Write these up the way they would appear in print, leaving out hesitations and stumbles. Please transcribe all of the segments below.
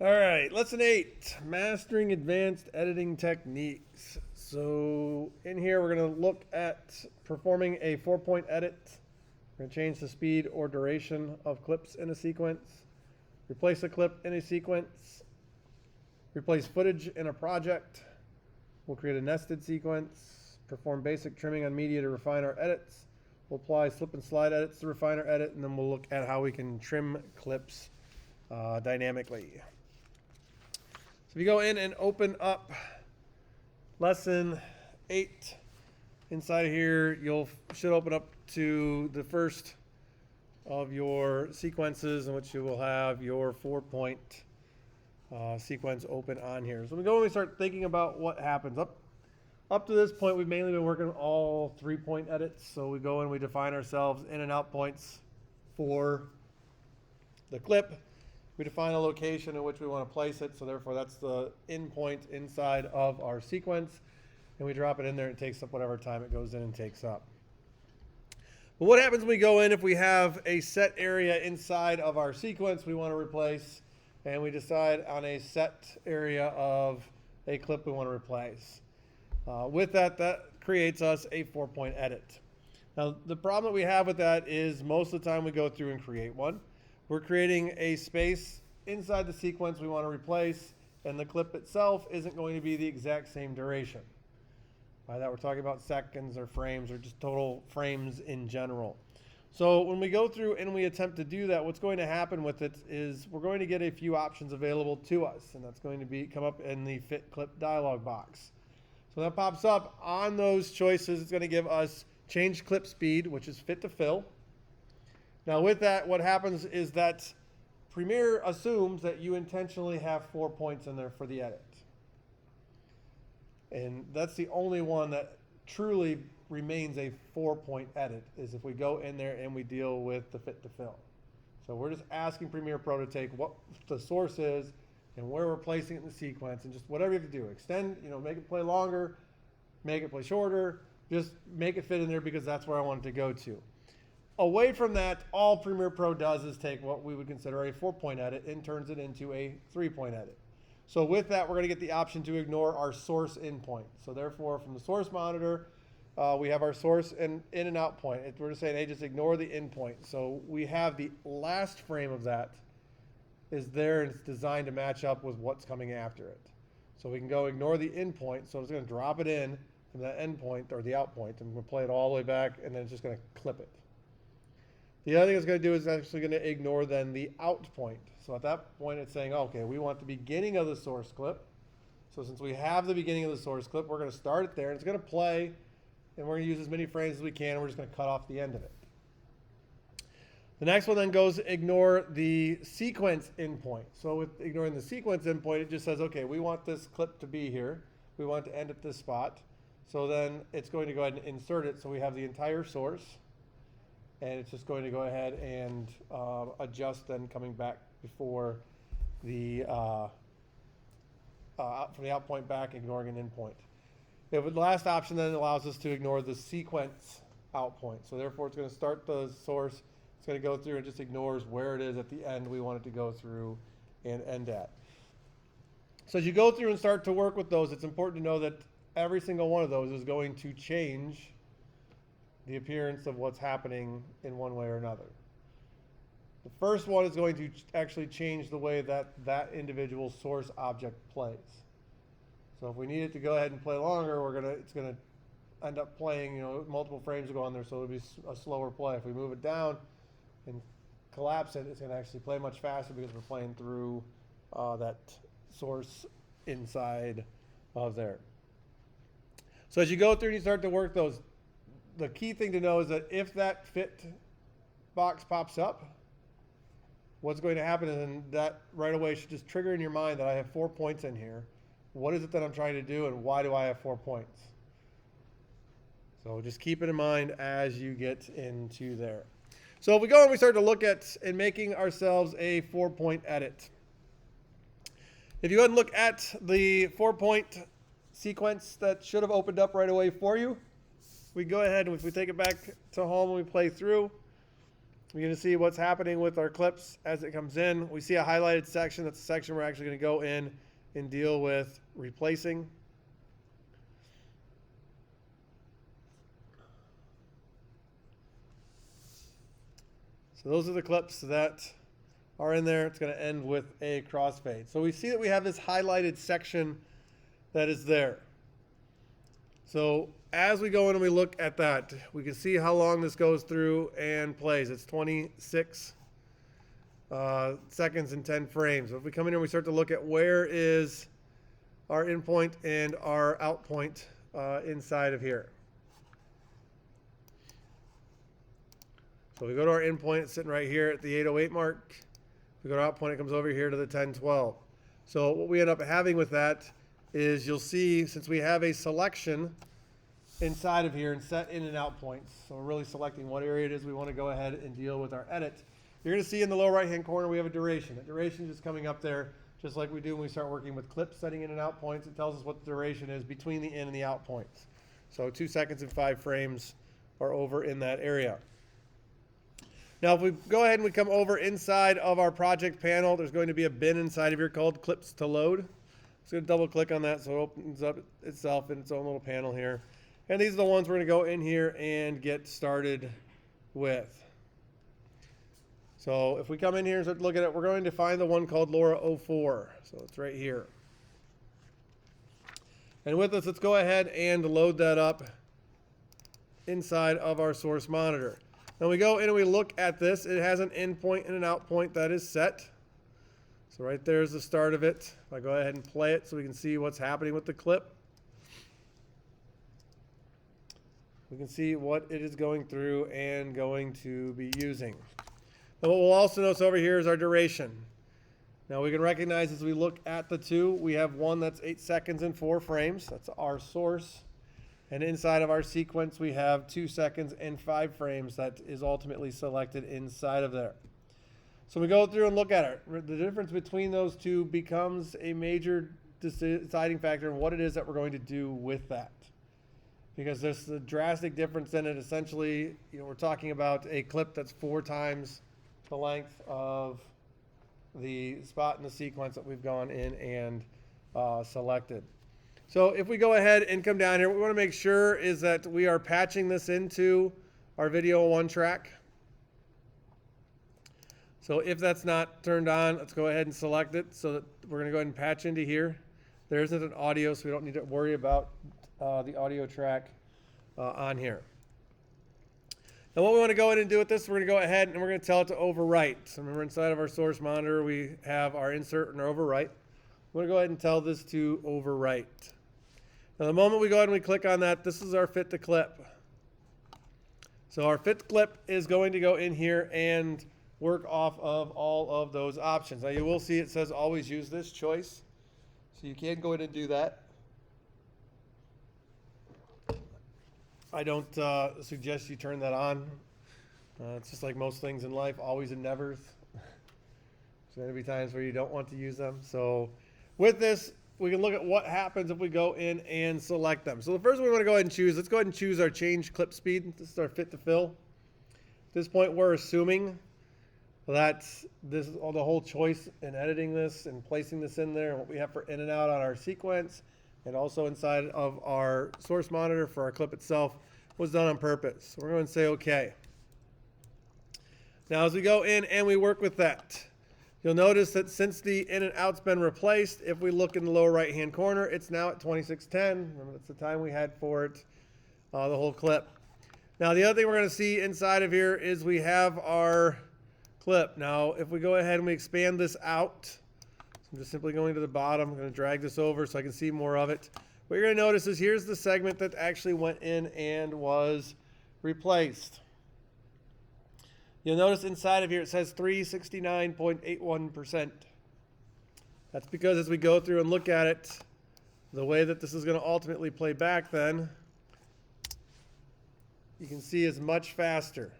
All right, lesson 8, mastering advanced editing techniques. So in here, we're going to look at performing a 4-point edit. We're going to change the speed or duration of clips in a sequence, replace a clip in a sequence, replace footage in a project. We'll create a nested sequence, perform basic trimming on media to refine our edits. We'll apply slip and slide edits to refine our edit, and then we'll look at how we can trim clips dynamically. So if you go in and open up lesson 8, inside of here, should open up to the first of your sequences in which you will have your 4-point sequence open on here. So we go and we start thinking about what happens. Up to this point, we've mainly been working all 3-point edits. So we go and we define ourselves in and out points for the clip. We define a location in which we want to place it, so therefore that's the in point inside of our sequence, and we drop it in there and it takes up whatever time it goes in and takes up. But what happens when we go in if we have a set area inside of our sequence we want to replace, and we decide on a set area of a clip we want to replace? With that creates us a 4-point edit. Now, the problem that we have with that is most of the time we go through and create one. We're creating a space inside the sequence we want to replace, and the clip itself isn't going to be the exact same duration. By that, we're talking about seconds or frames or just total frames in general. So when we go through and we attempt to do that, what's going to happen with it is we're going to get a few options available to us, and that's going to come up in the Fit Clip dialog box. So that pops up. On those choices, it's going to give us change clip speed, which is fit to fill. Now with that, what happens is that Premiere assumes that you intentionally have 4 points in there for the edit. And that's the only one that truly remains a 4-point edit, is if we go in there and we deal with the fit to fill. So we're just asking Premiere Pro to take what the source is and where we're placing it in the sequence, and just whatever you have to do. Extend, make it play longer, make it play shorter, just make it fit in there because that's where I want it to go to. Away from that, all Premiere Pro does is take what we would consider a 4-point edit and turns it into a 3-point edit. So with that, we're going to get the option to ignore our source in point. So therefore, from the source monitor, we have our source and in and out point. We're just saying, hey, just ignore the in point. So we have the last frame of that is there, and it's designed to match up with what's coming after it. So we can go ignore the in point. So it's going to drop it in from that end point or the out point, and we'll play it all the way back, and then it's just going to clip it. The other thing it's going to do is actually going to ignore then the out point. So at that point, it's saying, okay, we want the beginning of the source clip. So since we have the beginning of the source clip, we're going to start it there, and it's going to play, and we're going to use as many frames as we can, and we're just going to cut off the end of it. The next one then goes ignore the sequence endpoint. So with ignoring the sequence endpoint, it just says, okay, we want this clip to be here. We want it to end at this spot. So then it's going to go ahead and insert it so we have the entire source. And it's just going to go ahead and adjust then coming back before the from the out point back, ignoring an in point. The last option then allows us to ignore the sequence out point. So therefore, it's going to start the source. It's going to go through and just ignores where it is at the end we want it to go through and end at. So as you go through and start to work with those, it's important to know that every single one of those is going to change the appearance of what's happening in one way or another. The first one is going to actually change the way that that individual source object plays. So if we need it to go ahead and play longer, it's going to end up playing, multiple frames will go on there, so it'll be a slower play. If we move it down and collapse it, it's going to actually play much faster because we're playing through that source inside of there. So as you go through and you start to work those, the key thing to know is that if that fit box pops up, what's going to happen is that right away should just trigger in your mind that I have 4 points in here. What is it that I'm trying to do, and why do I have 4 points? So just keep it in mind as you get into there. So if we go and we start to look at and making ourselves a 4-point edit. If you go ahead and look at the 4-point sequence that should have opened up right away for you, we go ahead and if we take it back to home and we play through, We're going to see what's happening with our clips as it comes in. We see a highlighted section. That's the section we're actually going to go in and deal with replacing. So those are the clips that are in there. It's going to end with a crossfade. So we see that we have this highlighted section that is there. So as we go in and we look at that, we can see how long this goes through and plays. It's 26 seconds and 10 frames. So if we come in here and we start to look at where is our in point and our out point inside of here. So we go to our in point, it's sitting right here at the 808 mark. If we go to out point, it comes over here to the 1012. So what we end up having with that is you'll see, since we have a selection inside of here and set in and out points, so we're really selecting what area it is we want to go ahead and deal with our edit. You're going to see in the lower right hand corner we have a duration. The duration is just coming up there just like we do when we start working with clips setting in and out points. It tells us what the duration is between the in and the out points. So 2 seconds and 5 frames are over in that area. Now if we go ahead and we come over inside of our project panel, there's going to be a bin inside of here called clips to load. Just going to double click on that so it opens up itself in its own little panel here. And these are the ones we're going to go in here and get started with. So if we come in here and start to look at it, we're going to find the one called LoRa 04. So it's right here. And with this, let's go ahead and load that up inside of our source monitor. Now we go in and we look at this. It has an in point and an out point that is set. So right there's the start of it. If I go ahead and play it so we can see what's happening with the clip. We can see what it is going through and going to be using. And what we'll also notice over here is our duration. Now we can recognize as we look at the two, we have one that's 8 seconds and 4 frames. That's our source. And inside of our sequence, we have 2 seconds and 5 frames that is ultimately selected inside of there. So we go through and look at it. The difference between those two becomes a major deciding factor in what it is that we're going to do with that. Because there's a drastic difference in it. Essentially, we're talking about a clip that's 4 times the length of the spot in the sequence that we've gone in and selected. So if we go ahead and come down here, what we want to make sure is that we are patching this into our video 1 track. So if that's not turned on, let's go ahead and select it. So that we're going to go ahead and patch into here. There isn't an audio, so we don't need to worry about the audio track on here. Now what we want to go ahead and do with this, we're going to go ahead and we're going to tell it to overwrite. So remember inside of our source monitor, we have our insert and our overwrite. We're going to go ahead and tell this to overwrite. Now the moment we go ahead and we click on that, this is our fit to clip. So our fit to clip is going to go in here and work off of all of those options. Now you will see it says always use this choice. So you can go ahead and do that. I don't suggest you turn that on. It's just like most things in life, always and nevers. There's going to be times where you don't want to use them. So with this, we can look at what happens if we go in and select them. So the first one we want to go ahead and choose, let's go ahead and choose our change clip speed. This is our fit to fill. At this point, we're assuming that this is all the whole choice in editing this and placing this in there and what we have for in and out on our sequence and also inside of our source monitor for our clip itself was done on purpose. So we're going to say OK. Now as we go in and we work with that, you'll notice that since the in and out's been replaced, if we look in the lower right hand corner, it's now at 2610. Remember, that's the time we had for it, the whole clip. Now the other thing we're going to see inside of here is we have our clip. Now if we go ahead and we expand this out, so I'm just simply going to the bottom. I'm going to drag this over so I can see more of it. What you're going to notice is here's the segment that actually went in and was replaced. You'll notice inside of here it says 369.81%. That's because as we go through and look at it, the way that this is going to ultimately play back then, you can see is much faster.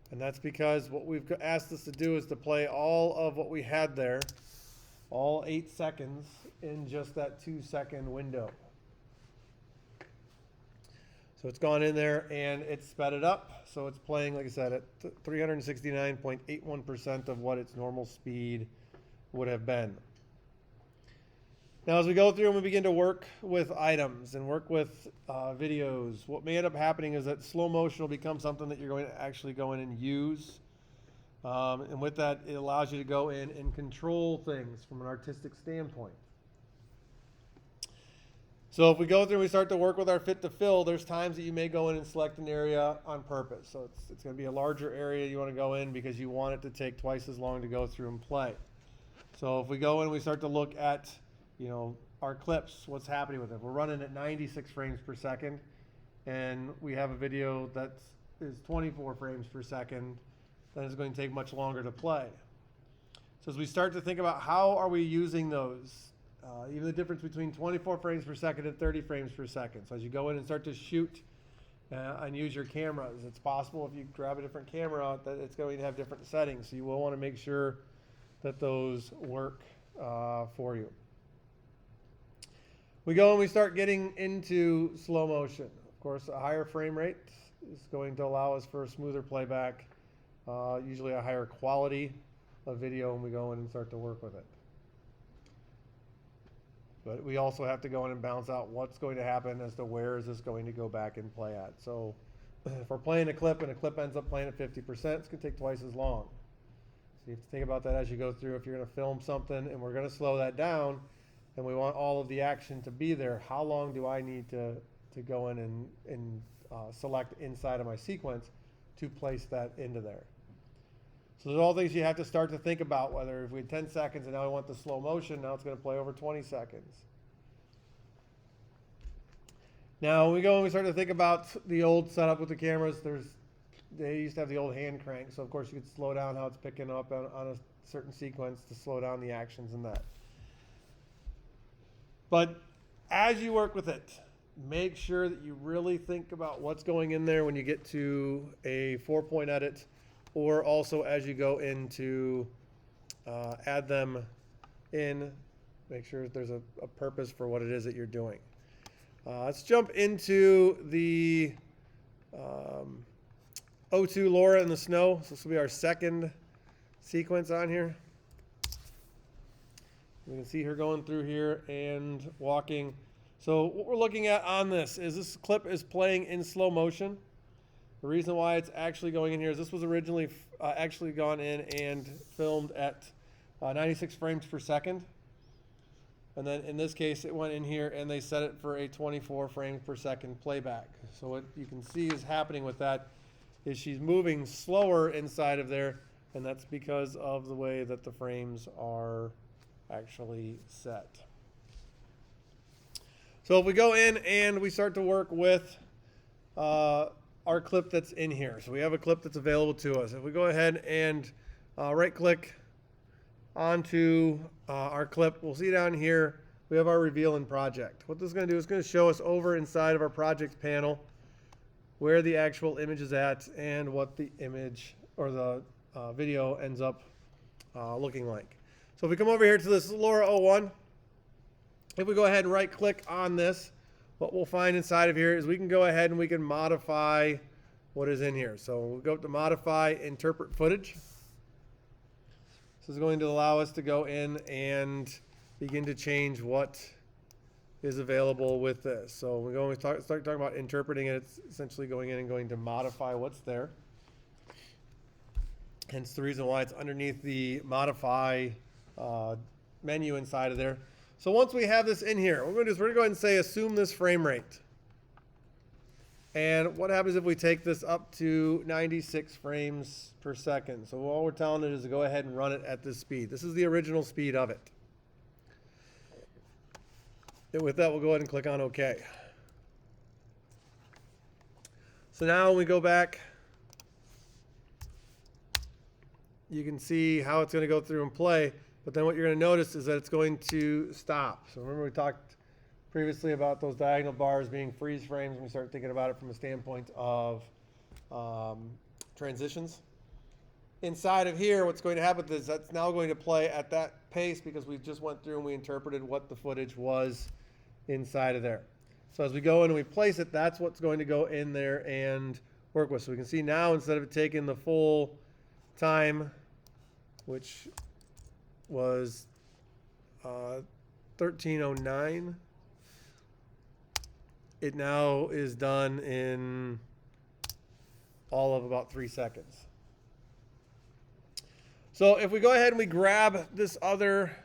And that's because what we've asked us to do is to play all of what we had there, all 8 seconds, in just that 2-second window. So it's gone in there and it's sped it up. So it's playing, like I said, at 369.81% of what its normal speed would have been. Now, as we go through and we begin to work with items and work with videos, what may end up happening is that slow motion will become something that you're going to actually go in and use. And with that, it allows you to go in and control things from an artistic standpoint. So if we go through and we start to work with our fit to fill, there's times that you may go in and select an area on purpose. So it's going to be a larger area you want to go in because you want it to take twice as long to go through and play. So if we go in and we start to look at, our clips, what's happening with it. We're running at 96 frames per second, and we have a video that is 24 frames per second. Then it's going to take much longer to play. So as we start to think about how are we using those, even the difference between 24 frames per second and 30 frames per second. So as you go in and start to shoot and use your cameras, it's possible if you grab a different camera that it's going to have different settings. So you will want to make sure that those work for you. We go and we start getting into slow motion. Of course, a higher frame rate is going to allow us for a smoother playback, usually a higher quality of video when we go in and start to work with it. But we also have to go in and balance out what's going to happen as to where is this going to go back and play at. So if we're playing a clip and a clip ends up playing at 50%, it's going to take twice as long. So you have to think about that as you go through. If you're going to film something and we're going to slow that down and we want all of the action to be there, how long do I need to go in and select inside of my sequence to place that into there? So there's all things you have to start to think about, whether if we had 10 seconds and now I want the slow motion, now it's going to play over 20 seconds. Now when we go and we start to think about the old setup with the cameras, they used to have the old hand crank, so of course you could slow down how it's picking up on a certain sequence to slow down the actions and that. But as you work with it, make sure that you really think about what's going in there when you get to a 4-point edit, or also as you go into add them in, make sure there's a purpose for what it is that you're doing. Let's jump into the O2 Laura in the snow. So this will be our second sequence on here. We can see her going through here and walking. So what we're looking at on this clip is playing in slow motion. The reason why it's actually going in here is this was originally actually gone in and filmed at 96 frames per second. And then in this case, it went in here and they set it for a 24 frames per second playback. So what you can see is happening with that is she's moving slower inside of there, and that's because of the way that the frames are actually set. So if we go in and we start to work with our clip that's in here. So we have a clip that's available to us. If we go ahead and right click onto our clip, we'll see down here we have our reveal in project. What this is going to do is going to show us over inside of our project panel where the actual image is at and what the image or the video ends up looking like. So if we come over here to this LoRa 01, if we go ahead and right click on this, what we'll find inside of here is we can go ahead and we can modify what is in here. So we'll go to modify, interpret footage. This is going to allow us to go in and begin to change what is available with this. So we go and start talking about interpreting it. It's essentially going in and going to modify what's there. Hence the reason why it's underneath the modify menu inside of there. So once we have this in here, what we're going to do is we're going to go ahead and say assume this frame rate. And what happens if we take this up to 96 frames per second? So all we're telling it is to go ahead and run it at this speed. This is the original speed of it. And with that, we'll go ahead and click on OK. So now when we go back, you can see how it's going to go through and play. But then what you're going to notice is that it's going to stop. So remember we talked previously about those diagonal bars being freeze frames when we start thinking about it from a standpoint of transitions. Inside of here, what's going to happen is that's now going to play at that pace because we just went through and we interpreted what the footage was inside of there. So as we go in and we place it, that's what's going to go in there and work with. So we can see now, instead of it taking the full time, which was 1309, it now is done in all of about 3 seconds. So if we go ahead and we grab this other,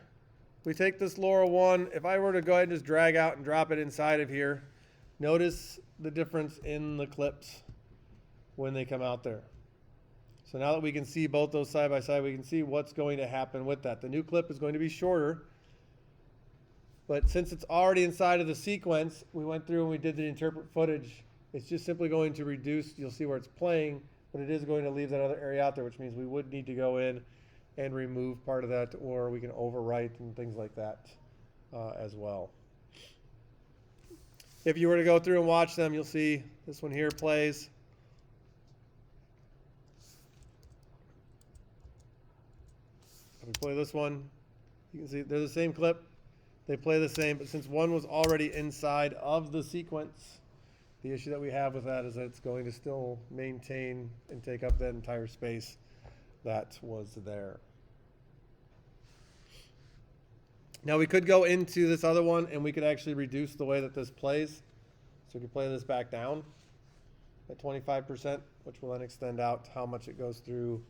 we take this LoRa1, if I were to go ahead and just drag out and drop it inside of here, notice the difference in the clips when they come out there. So now that we can see both those side by side, we can see what's going to happen with that. The new clip is going to be shorter, but since it's already inside of the sequence, we went through and we did the interpret footage. It's just simply going to reduce, you'll see where it's playing, but it is going to leave that other area out there, which means we would need to go in and remove part of that, or we can overwrite and things like that as well. If you were to go through and watch them, you'll see this one here plays. If we play this one, you can see they're the same clip. They play the same, but since one was already inside of the sequence, the issue that we have with that is that it's going to still maintain and take up that entire space that was there. Now we could go into this other one and we could actually reduce the way that this plays. So we could play this back down at 25%, which will then extend out how much it goes through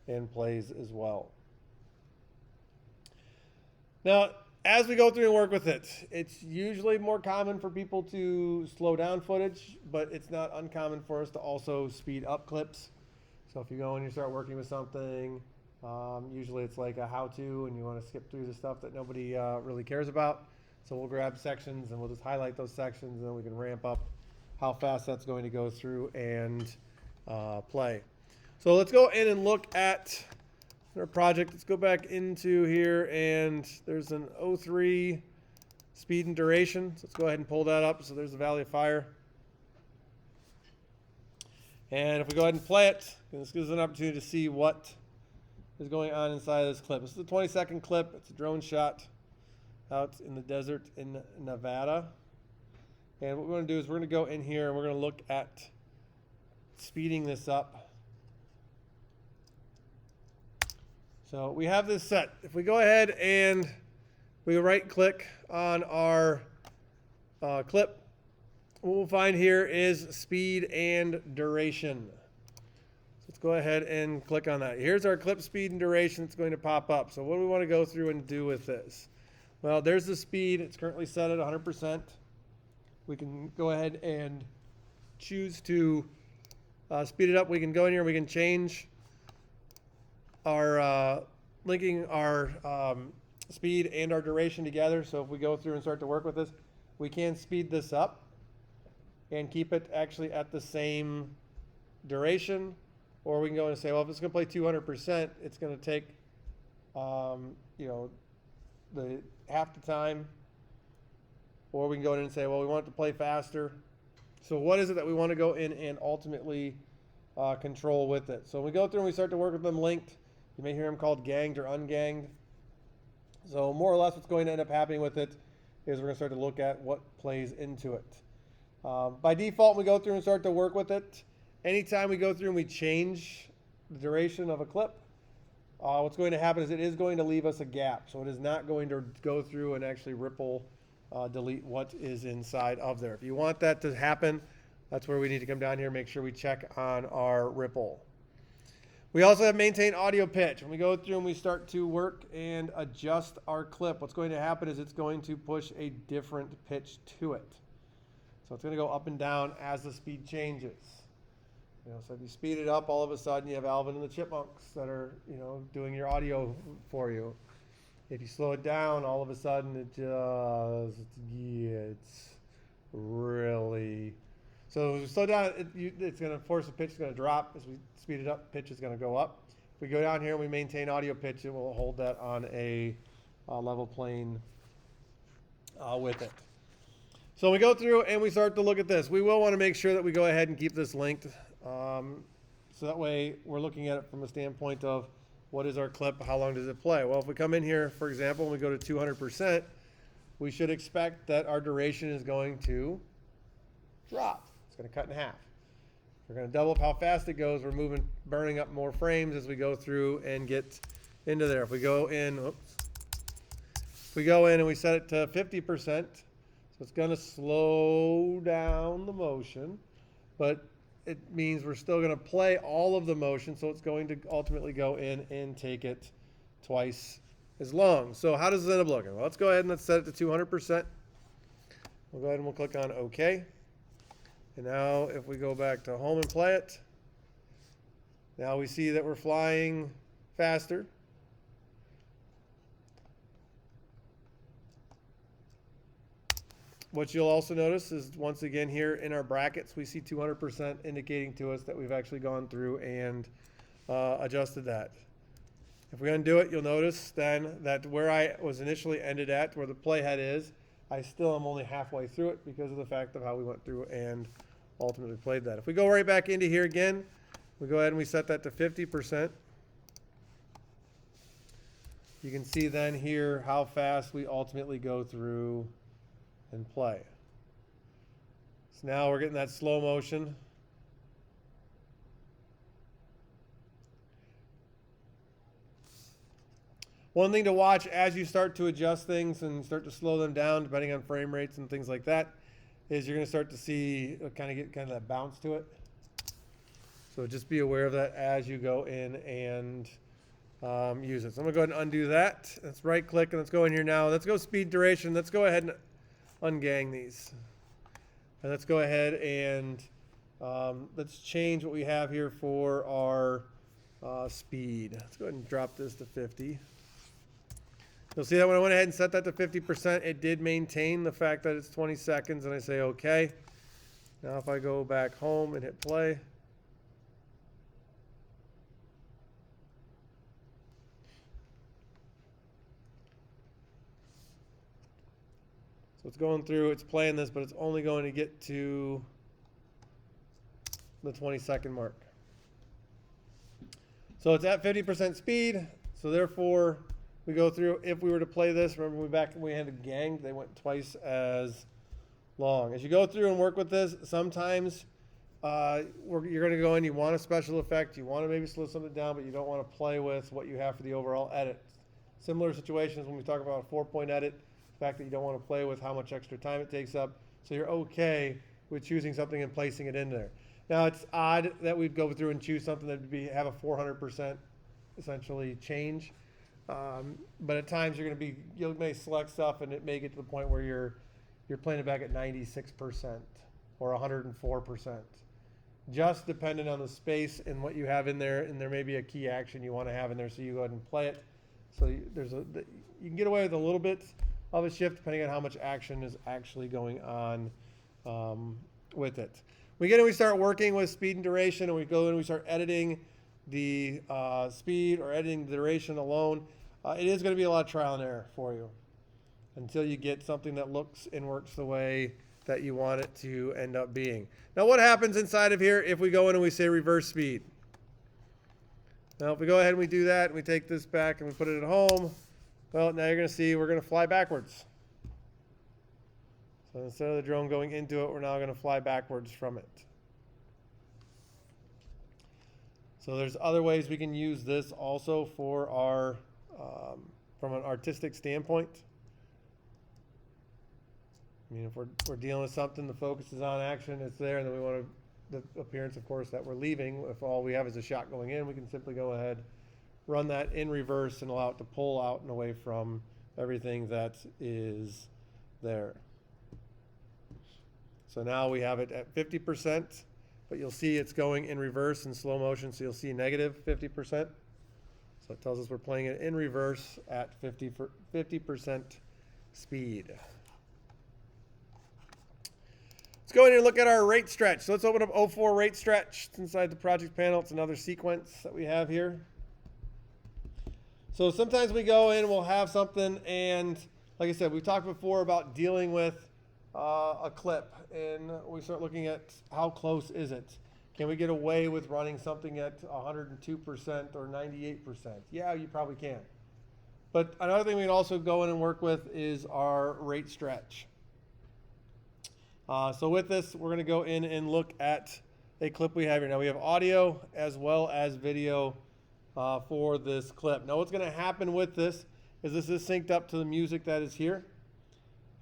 and plays as well. Now, as we go through and work with it, it's usually more common for people to slow down footage, but it's not uncommon for us to also speed up clips. So if you go and you start working with something, usually it's like a how-to and you want to skip through the stuff that nobody really cares about. So we'll grab sections and we'll just highlight those sections, and then we can ramp up how fast that's going to go through and play. So let's go in and look at our project. Let's go back into here, and there's an 03 speed and duration. So let's go ahead and pull that up. So there's the Valley of Fire. And if we go ahead and play it, this gives us an opportunity to see what is going on inside of this clip. This is a 20-second clip. It's a drone shot out in the desert in Nevada. And what we're going to do is we're going to go in here and we're going to look at speeding this up. So we have this set. If we go ahead and we right-click on our clip, what we'll find here is speed and duration. So let's go ahead and click on that. Here's our clip speed and duration that's going to pop up. So what do we want to go through and do with this? Well, there's the speed. It's currently set at 100%. We can go ahead and choose to speed it up. We can go in here and we can change our linking our speed and our duration together. So if we go through and start to work with this, we can speed this up and keep it actually at the same duration, or we can go in and say, well, if it's going to play 200%, it's going to take the half the time, or we can go in and say, well, we want it to play faster. So what is it that we want to go in and ultimately control with it? So when we go through and we start to work with them linked, you may hear them called ganged or unganged. So more or less what's going to end up happening with it is we're going to start to look at what plays into it. By default, when we go through and start to work with it, anytime we go through and we change the duration of a clip, what's going to happen is it is going to leave us a gap. So it is not going to go through and actually ripple delete what is inside of there. If you want that to happen, that's where we need to come down here and make sure we check on our ripple. We also have maintain audio pitch. When we go through and we start to work and adjust our clip, what's going to happen is it's going to push a different pitch to it. So it's going to go up and down as the speed changes. So if you speed it up, all of a sudden you have Alvin and the Chipmunks that are, doing your audio for you. If you slow it down, all of a sudden it just gets really. So if we slow down, it's going to force the pitch is going to drop. As we speed it up, pitch is going to go up. If we go down here and we maintain audio pitch, it will hold that on a level plane with it. So when we go through and we start to look at this, we will want to make sure that we go ahead and keep this linked. So that way we're looking at it from a standpoint of what is our clip, how long does it play? Well, if we come in here, for example, and we go to 200%, we should expect that our duration is going to drop. It's going to cut in half. We're going to double up how fast it goes. We're burning up more frames as we go through and get into there. If we go in, if we go in and we set it to 50%, so it's going to slow down the motion, but it means we're still going to play all of the motion, so it's going to ultimately go in and take it twice as long. So how does this end up looking? Well, let's go ahead and let's set it to 200%. We'll go ahead and we'll click on OK. And now if we go back to home and play it, now we see that we're flying faster. What you'll also notice is once again here in our brackets, we see 200% indicating to us that we've actually gone through and adjusted that. If we undo it, you'll notice then that where I was initially ended at, where the playhead is, I still am only halfway through it because of the fact of how we went through and ultimately played that. If we go right back into here again, we go ahead and we set that to 50%. You can see then here how fast we ultimately go through and play. So now we're getting that slow motion. One thing to watch as you start to adjust things and start to slow them down, depending on frame rates and things like that, is you're going to start to see kind of that bounce to it. So just be aware of that as you go in and use it. So I'm going to go ahead and undo that. Let's right click and let's go in here now. Let's go speed duration. Let's go ahead and ungang these. And let's go ahead and let's change what we have here for our speed. Let's go ahead and drop this to 50. You'll see that when I went ahead and set that to 50%, it did maintain the fact that it's 20 seconds, and I say OK. Now if I go back home and hit play, so it's going through, it's playing this, but it's only going to get to the 20-second mark. So it's at 50% speed, so therefore we go through, if we were to play this, remember back when we had a gang, they went twice as long. As you go through and work with this, sometimes you're going to go in, you want a special effect, you want to maybe slow something down, but you don't want to play with what you have for the overall edit. Similar situations when we talk about a 4-point edit, the fact that you don't want to play with how much extra time it takes up, so you're okay with choosing something and placing it in there. Now it's odd that we'd go through and choose something that would have a 400% essentially change. But at times you may select stuff and it may get to the point where you're playing it back at 96% or 104%. Just depending on the space and what you have in there, and there may be a key action you want to have in there, so you go ahead and play it. So you can get away with a little bit of a shift depending on how much action is actually going on with it. We get in, we start working with speed and duration, and we go in and we start editing the speed or editing the duration alone. It is going to be a lot of trial and error for you until you get something that looks and works the way that you want it to end up being. Now what happens inside of here if we go in and we say reverse speed? Now if we go ahead and we do that and we take this back and we put it at home, well, now you're going to see we're going to fly backwards. So instead of the drone going into it, we're now going to fly backwards from it. So there's other ways we can use this also for our, from an artistic standpoint. I mean, if we're dealing with something, the focus is on action, it's there, and then we want the appearance, of course, that we're leaving. If all we have is a shot going in, we can simply go ahead, run that in reverse, and allow it to pull out and away from everything that is there. So now we have it at 50%, but you'll see it's going in reverse in slow motion, so you'll see negative 50%. So it tells us we're playing it in reverse at 50% speed. Let's go in here and look at our rate stretch. So let's open up 04 rate stretch. It's inside the project panel. It's another sequence that we have here. So sometimes we go in, we'll have something, and like I said, we've talked before about dealing with a clip, and we start looking at how close is it. Can we get away with running something at 102% or 98%? Yeah, you probably can. But another thing we can also go in and work with is our rate stretch. So with this, we're going to go in and look at a clip we have here. Now we have audio as well as video for this clip. Now what's going to happen with this is synced up to the music that is here.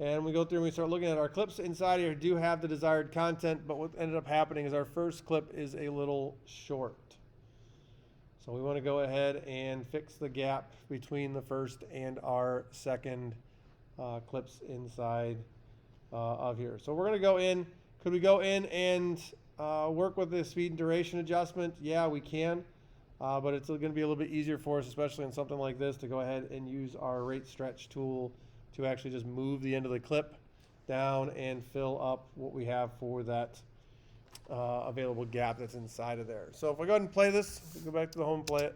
And we go through and we start looking at our clips inside here do have the desired content, but what ended up happening is our first clip is a little short. So we want to go ahead and fix the gap between the first and our second clips inside of here. So we're going to go in. Could we go in and work with the speed and duration adjustment? Yeah, we can. But it's going to be a little bit easier for us, especially in something like this, to go ahead and use our rate stretch tool to actually just move the end of the clip down and fill up what we have for that available gap that's inside of there. So if we go ahead and play this, we go back to the home and play it.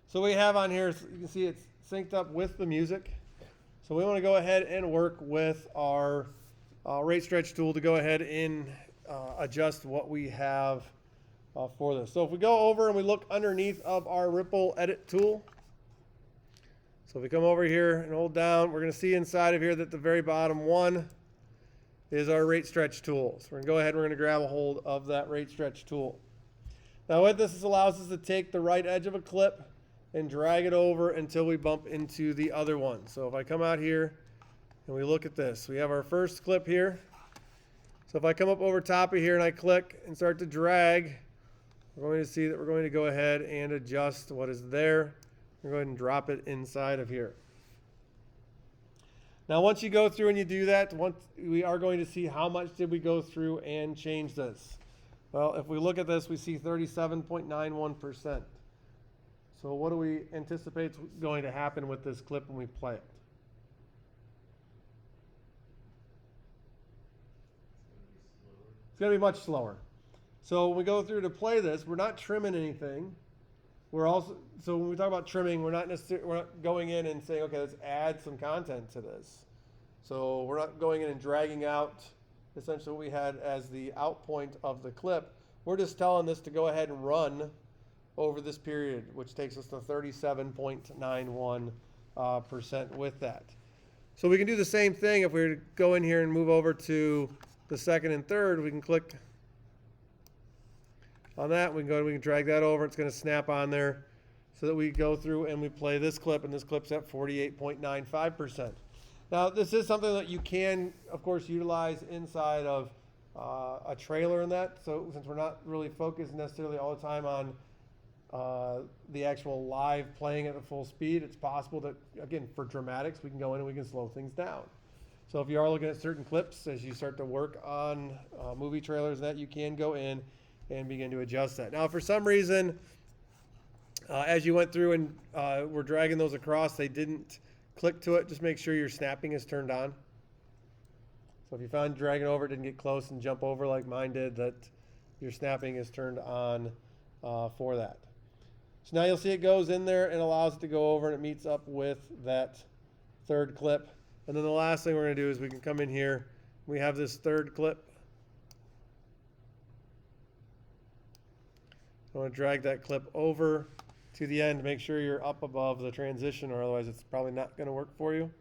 So we have on here, you can see it's synced up with the music. So we want to go ahead and work with our rate stretch tool to go ahead and adjust what we have for this. So if we go over and we look underneath of our ripple edit tool, so if we come over here and hold down, we're going to see inside of here that the very bottom one is our rate stretch tool. So we're going to go ahead and we're going to grab a hold of that rate stretch tool. Now what this allows us to take the right edge of a clip and drag it over until we bump into the other one. So if I come out here and we look at this, we have our first clip here. So if I come up over top of here and I click and start to drag, we're going to see that we're going to go ahead and adjust what is there. We're going to drop it inside of here. Now once you go through and you do that, we are going to see how much did we go through and change this. Well, if we look at this, we see 37.91%. So what do we anticipate is going to happen with this clip when we play it? It's going to be much slower. So when we go through to play this, we're not trimming anything. So when we talk about trimming, we're not going in and saying, okay, let's add some content to this. So we're not going in and dragging out essentially what we had as the out point of the clip. We're just telling this to go ahead and run over this period, which takes us to 37.91% with that. So we can do the same thing if we were to go in here and move over to the second and third. We can click on that. We can drag that over. It's going to snap on there so that we go through and we play this clip, and this clip's at 48.95%. Now, this is something that you can, of course, utilize inside of a trailer in that. So since we're not really focused necessarily all the time on the actual live playing at a full speed, it's possible that, again, for dramatics, we can go in and we can slow things down. So if you are looking at certain clips as you start to work on movie trailers, that you can go in and begin to adjust that. Now, if for some reason, as you went through and were dragging those across, they didn't click to it, just make sure your snapping is turned on. So if you found dragging over, it didn't get close and jump over like mine did, that your snapping is turned on for that. So now you'll see it goes in there and allows it to go over, and it meets up with that third clip. And then the last thing we're going to do is we can come in here. We have this third clip. I want to drag that clip over to the end. Make sure you're up above the transition, or otherwise it's probably not going to work for you.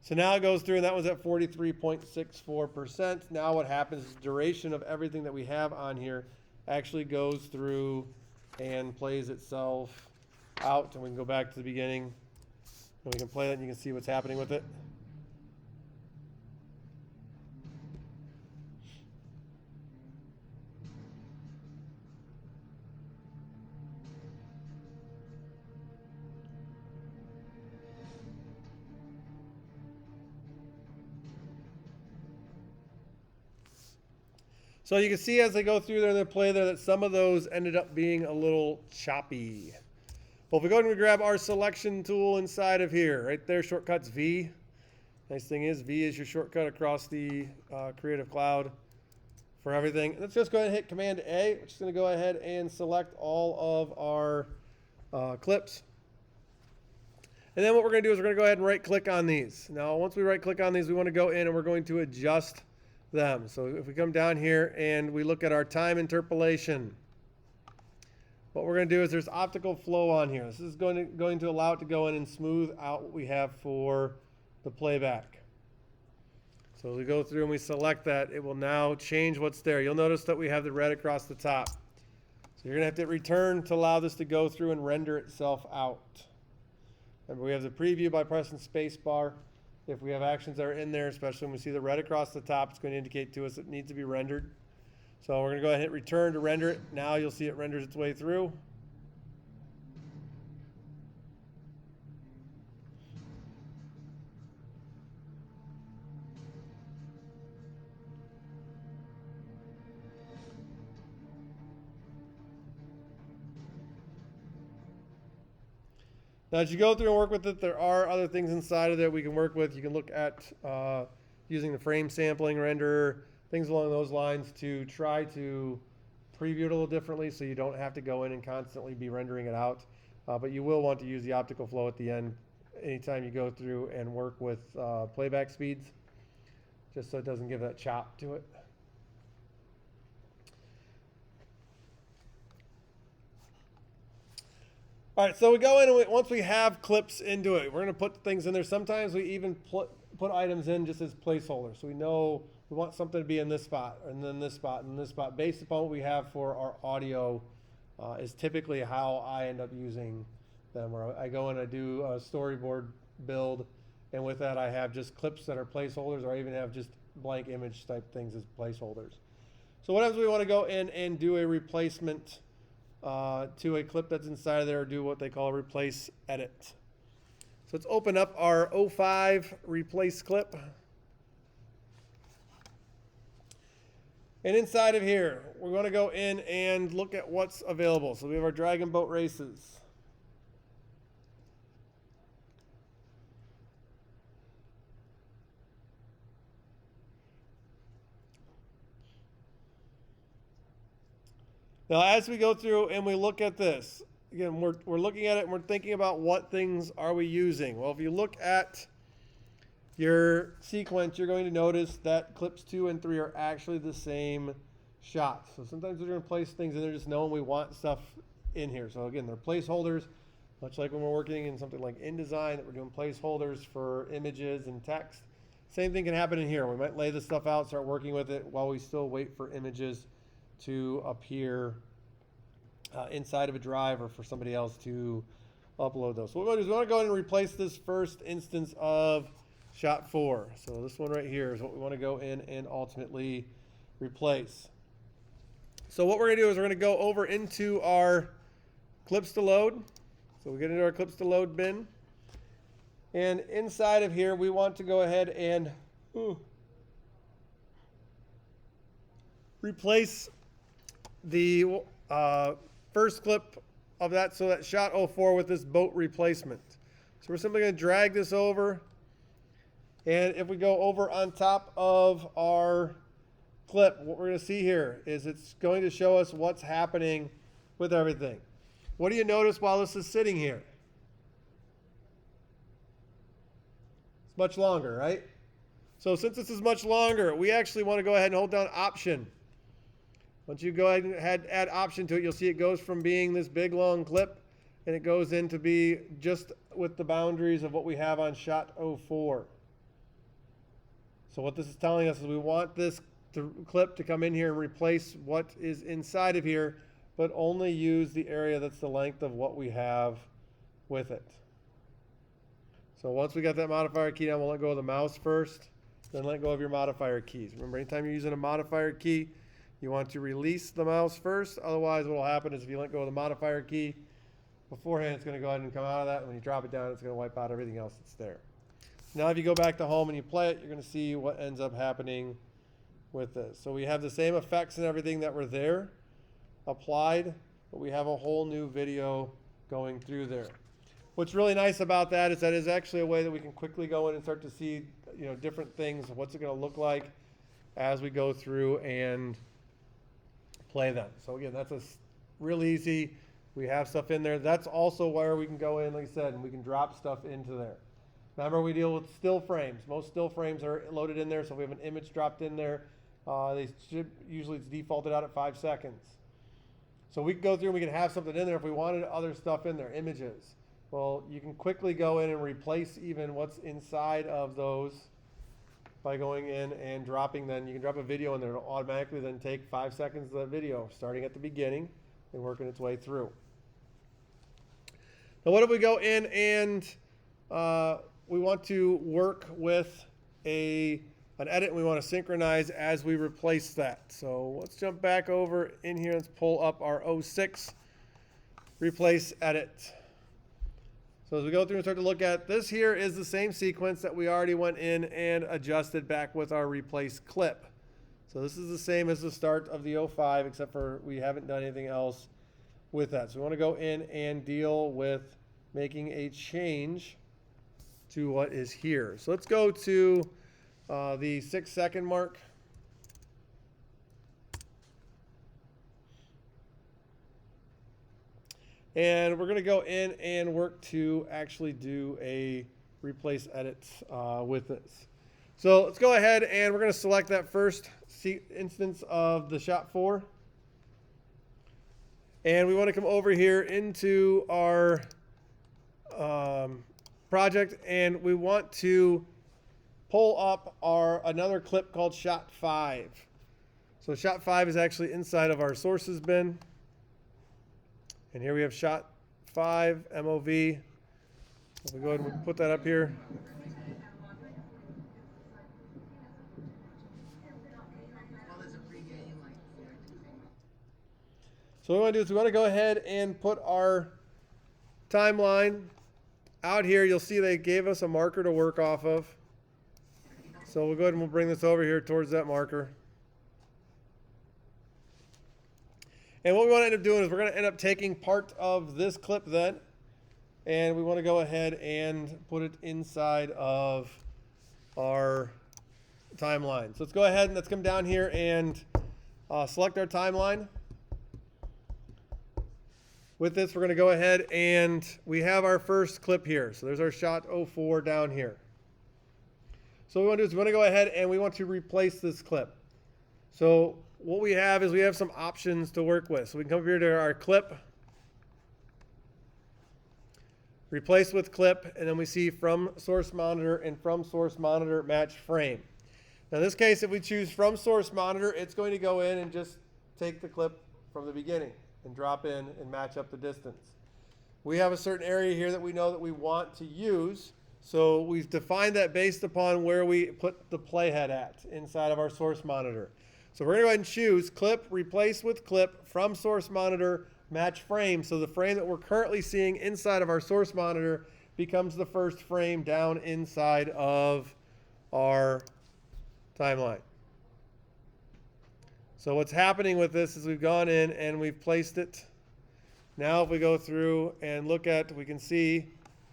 So now it goes through, and that was at 43.64%. Now what happens is the duration of everything that we have on here actually goes through and plays itself out. And we can go back to the beginning, and we can play that, and you can see what's happening with it. So you can see as they go through there and they play there that some of those ended up being a little choppy. Well, if we go ahead and we grab our selection tool inside of here, right there, shortcuts V. Nice thing is V is your shortcut across the Creative Cloud for everything. Let's just go ahead and hit Command A, which is going to go ahead and select all of our clips. And then what we're going to do is we're going to go ahead and right click on these. Now, once we right click on these, we want to go in and we're going to adjust them. So if we come down here and we look at our time interpolation, what we're going to do is there's optical flow on here. This is going to allow it to go in and smooth out what we have for the playback. So as we go through and we select that, it will now change what's there. You'll notice that we have the red across the top. So you're going to have to hit return to allow this to go through and render itself out. Remember, we have the preview by pressing space bar. If we have actions that are in there, especially when we see the red across the top, it's going to indicate to us it needs to be rendered. So we're going to go ahead and hit return to render it. Now you'll see it renders its way through. Now, as you go through and work with it, there are other things inside of there we can work with. You can look at using the frame sampling renderer, things along those lines to try to preview it a little differently so you don't have to go in and constantly be rendering it out. But you will want to use the optical flow at the end anytime you go through and work with playback speeds, just so it doesn't give that chop to it. All right, so we go in and once we have clips into it, we're going to put things in there. Sometimes we even put items in just as placeholders. So we know we want something to be in this spot, and then this spot, and this spot. Based upon what we have for our audio is typically how I end up using them. Where I go in and I do a storyboard build, and with that I have just clips that are placeholders, or I even have just blank image type things as placeholders. So what if we want to go in and do a replacement to a clip that's inside of there, or do what they call a replace edit. So let's open up our 05 replace clip. And inside of here, we're going to go in and look at what's available. So we have our Dragon Boat Races. Now, as we go through and we look at this, again, we're looking at it and we're thinking about what things are we using. Well, if you look at your sequence, you're going to notice that clips 2 and 3 are actually the same shot. So sometimes we're going to place things in there just knowing we want stuff in here. So again, they're placeholders, much like when we're working in something like InDesign, that we're doing placeholders for images and text. Same thing can happen in here. We might lay this stuff out, start working with it while we still wait for images to appear inside of a drive, or for somebody else to upload those. So what we want to do is we want to go ahead and replace this first instance of shot 4. So this one right here is what we want to go in and ultimately replace. So what we're going to do is we're going to go over into our clips to load. So we get into our clips to load bin. And inside of here, we want to go ahead and replace the first clip of that, so that shot 04 with this boat replacement. So we're simply going to drag this over, and if we go over on top of our clip, what we're going to see here is it's going to show us what's happening with everything. What do you notice while this is sitting here? It's much longer, right? So since this is much longer, we actually want to go ahead and hold down Option. Once you go ahead and add Option to it, you'll see it goes from being this big long clip, and it goes in to be just with the boundaries of what we have on shot 04. So what this is telling us is we want this clip to come in here and replace what is inside of here, but only use the area that's the length of what we have with it. So once we got that modifier key down, we'll let go of the mouse first, then let go of your modifier keys. Remember, anytime you're using a modifier key, you want to release the mouse first. Otherwise, what will happen is if you let go of the modifier key beforehand, it's going to go ahead and come out of that. And when you drop it down, it's going to wipe out everything else that's there. Now, if you go back to home and you play it, you're going to see what ends up happening with this. So we have the same effects and everything that were there applied, but we have a whole new video going through there. What's really nice about that is actually a way that we can quickly go in and start to see, different things. What's it going to look like as we go through and play them. So again, that's a real easy We have stuff in there. That's also where we can go in, like I said, and we can drop stuff into there. Remember, we deal with still frames. Most still frames are loaded in there, so if we have an image dropped in there, usually it's defaulted out at 5 seconds. So we can go through and we can have something in there if we wanted other stuff in there, images. Well, you can quickly go in and replace even what's inside of those by going in and dropping. Then you can drop a video in there. It'll automatically then take 5 seconds of that video, starting at the beginning and working its way through. Now, what if we go in and we want to work with an edit and we want to synchronize as we replace that. So let's jump back over in here. Let's pull up our 06, replace edit. So as we go through and start to look at this, here is the same sequence that we already went in and adjusted back with our replace clip. So this is the same as the start of the 05, except for we haven't done anything else with that. So we want to go in and deal with making a change to what is here. So let's go to the 6 second mark. And we're going to go in and work to actually do a replace edit with this. So let's go ahead and we're going to select that first instance of the shot 4. And we want to come over here into our project, and we want to pull up another clip called shot 5. So shot 5 is actually inside of our sources bin. And here we have shot 5 MOV. So we go ahead and put that up here. So what we want to do is we want to go ahead and put our timeline out here. You'll see they gave us a marker to work off of. So we'll go ahead and we'll bring this over here towards that marker. And what we want to end up doing is we're going to end up taking part of this clip then, and we want to go ahead and put it inside of our timeline. So let's go ahead and let's come down here and select our timeline. With this, we're going to go ahead and we have our first clip here. So there's our shot 04 down here. So what we want to do is we want to go ahead and we want to replace this clip. So what we have is we have some options to work with. So we can come over here to our clip, replace with clip, and then we see from source monitor and from source monitor match frame. Now in this case, if we choose from source monitor, it's going to go in and just take the clip from the beginning and drop in and match up the distance. We have a certain area here that we know that we want to use. So we've defined that based upon where we put the playhead at inside of our source monitor. So we're going to go ahead and choose clip, replace with clip, from source monitor, match frame. So the frame that we're currently seeing inside of our source monitor becomes the first frame down inside of our timeline. So what's happening with this is we've gone in and we've placed it. Now if we go through and look at, we can see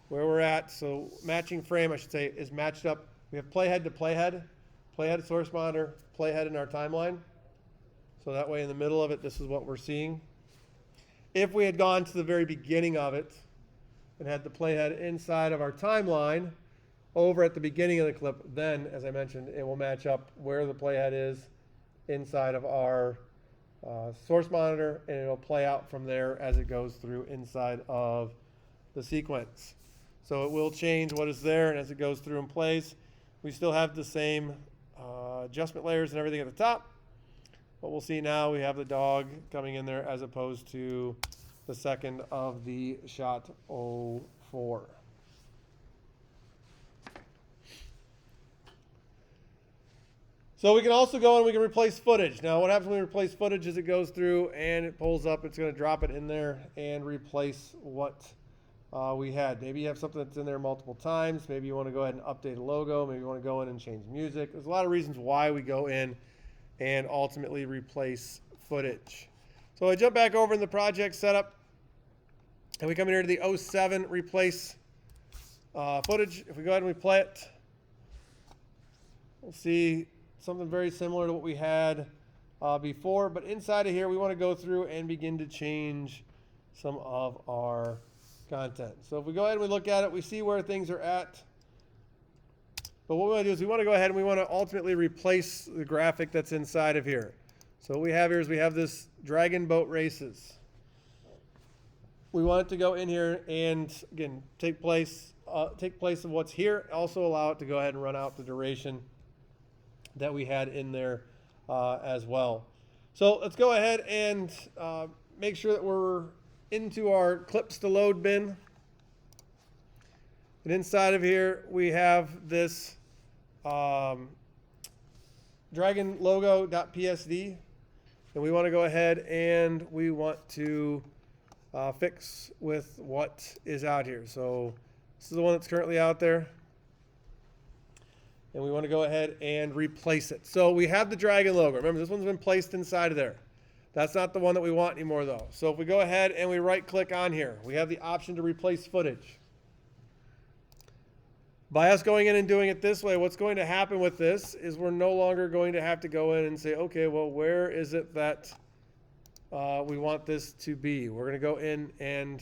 where we're at. So matching frame, I should say, is matched up. We have playhead to playhead, playhead source monitor, playhead in our timeline. So that way in the middle of it, this is what we're seeing. If we had gone to the very beginning of it and had the playhead inside of our timeline over at the beginning of the clip, then, as I mentioned, it will match up where the playhead is inside of our source monitor, and it'll play out from there as it goes through inside of the sequence. So it will change what is there, and as it goes through and plays, we still have the same adjustment layers and everything at the top. But we'll see now we have the dog coming in there as opposed to the second of the shot 04. So we can also go and we can replace footage. Now what happens when we replace footage is it goes through and it pulls up, it's going to drop it in there and replace what we had. Maybe you have something that's in there multiple times. Maybe you want to go ahead and update a logo. Maybe you want to go in and change music. There's a lot of reasons why we go in and ultimately replace footage. So I jump back over in the project setup and we come in here to the 07 replace footage. If we go ahead and we play it, we'll see something very similar to what we had before, but inside of here we want to go through and begin to change some of our content. So if we go ahead and we look at it, we see where things are at. But what we want to do is we want to go ahead and we want to ultimately replace the graphic that's inside of here. So what we have here is we have this Dragon Boat Races. We want it to go in here and, again, take place of what's here. Also allow it to go ahead and run out the duration that we had in there as well. So let's go ahead and make sure that we're into our clips to load bin. And inside of here, we have this dragon logo.psd. And we want to go ahead and we want to fix with what is out here. So this is the one that's currently out there. And we want to go ahead and replace it. So we have the dragon logo. Remember, this one's been placed inside of there. That's not the one that we want anymore, though. So if we go ahead and we right-click on here, we have the option to replace footage. By us going in and doing it this way, what's going to happen with this is we're no longer going to have to go in and say, okay, well, where is it that we want this to be? We're going to go in and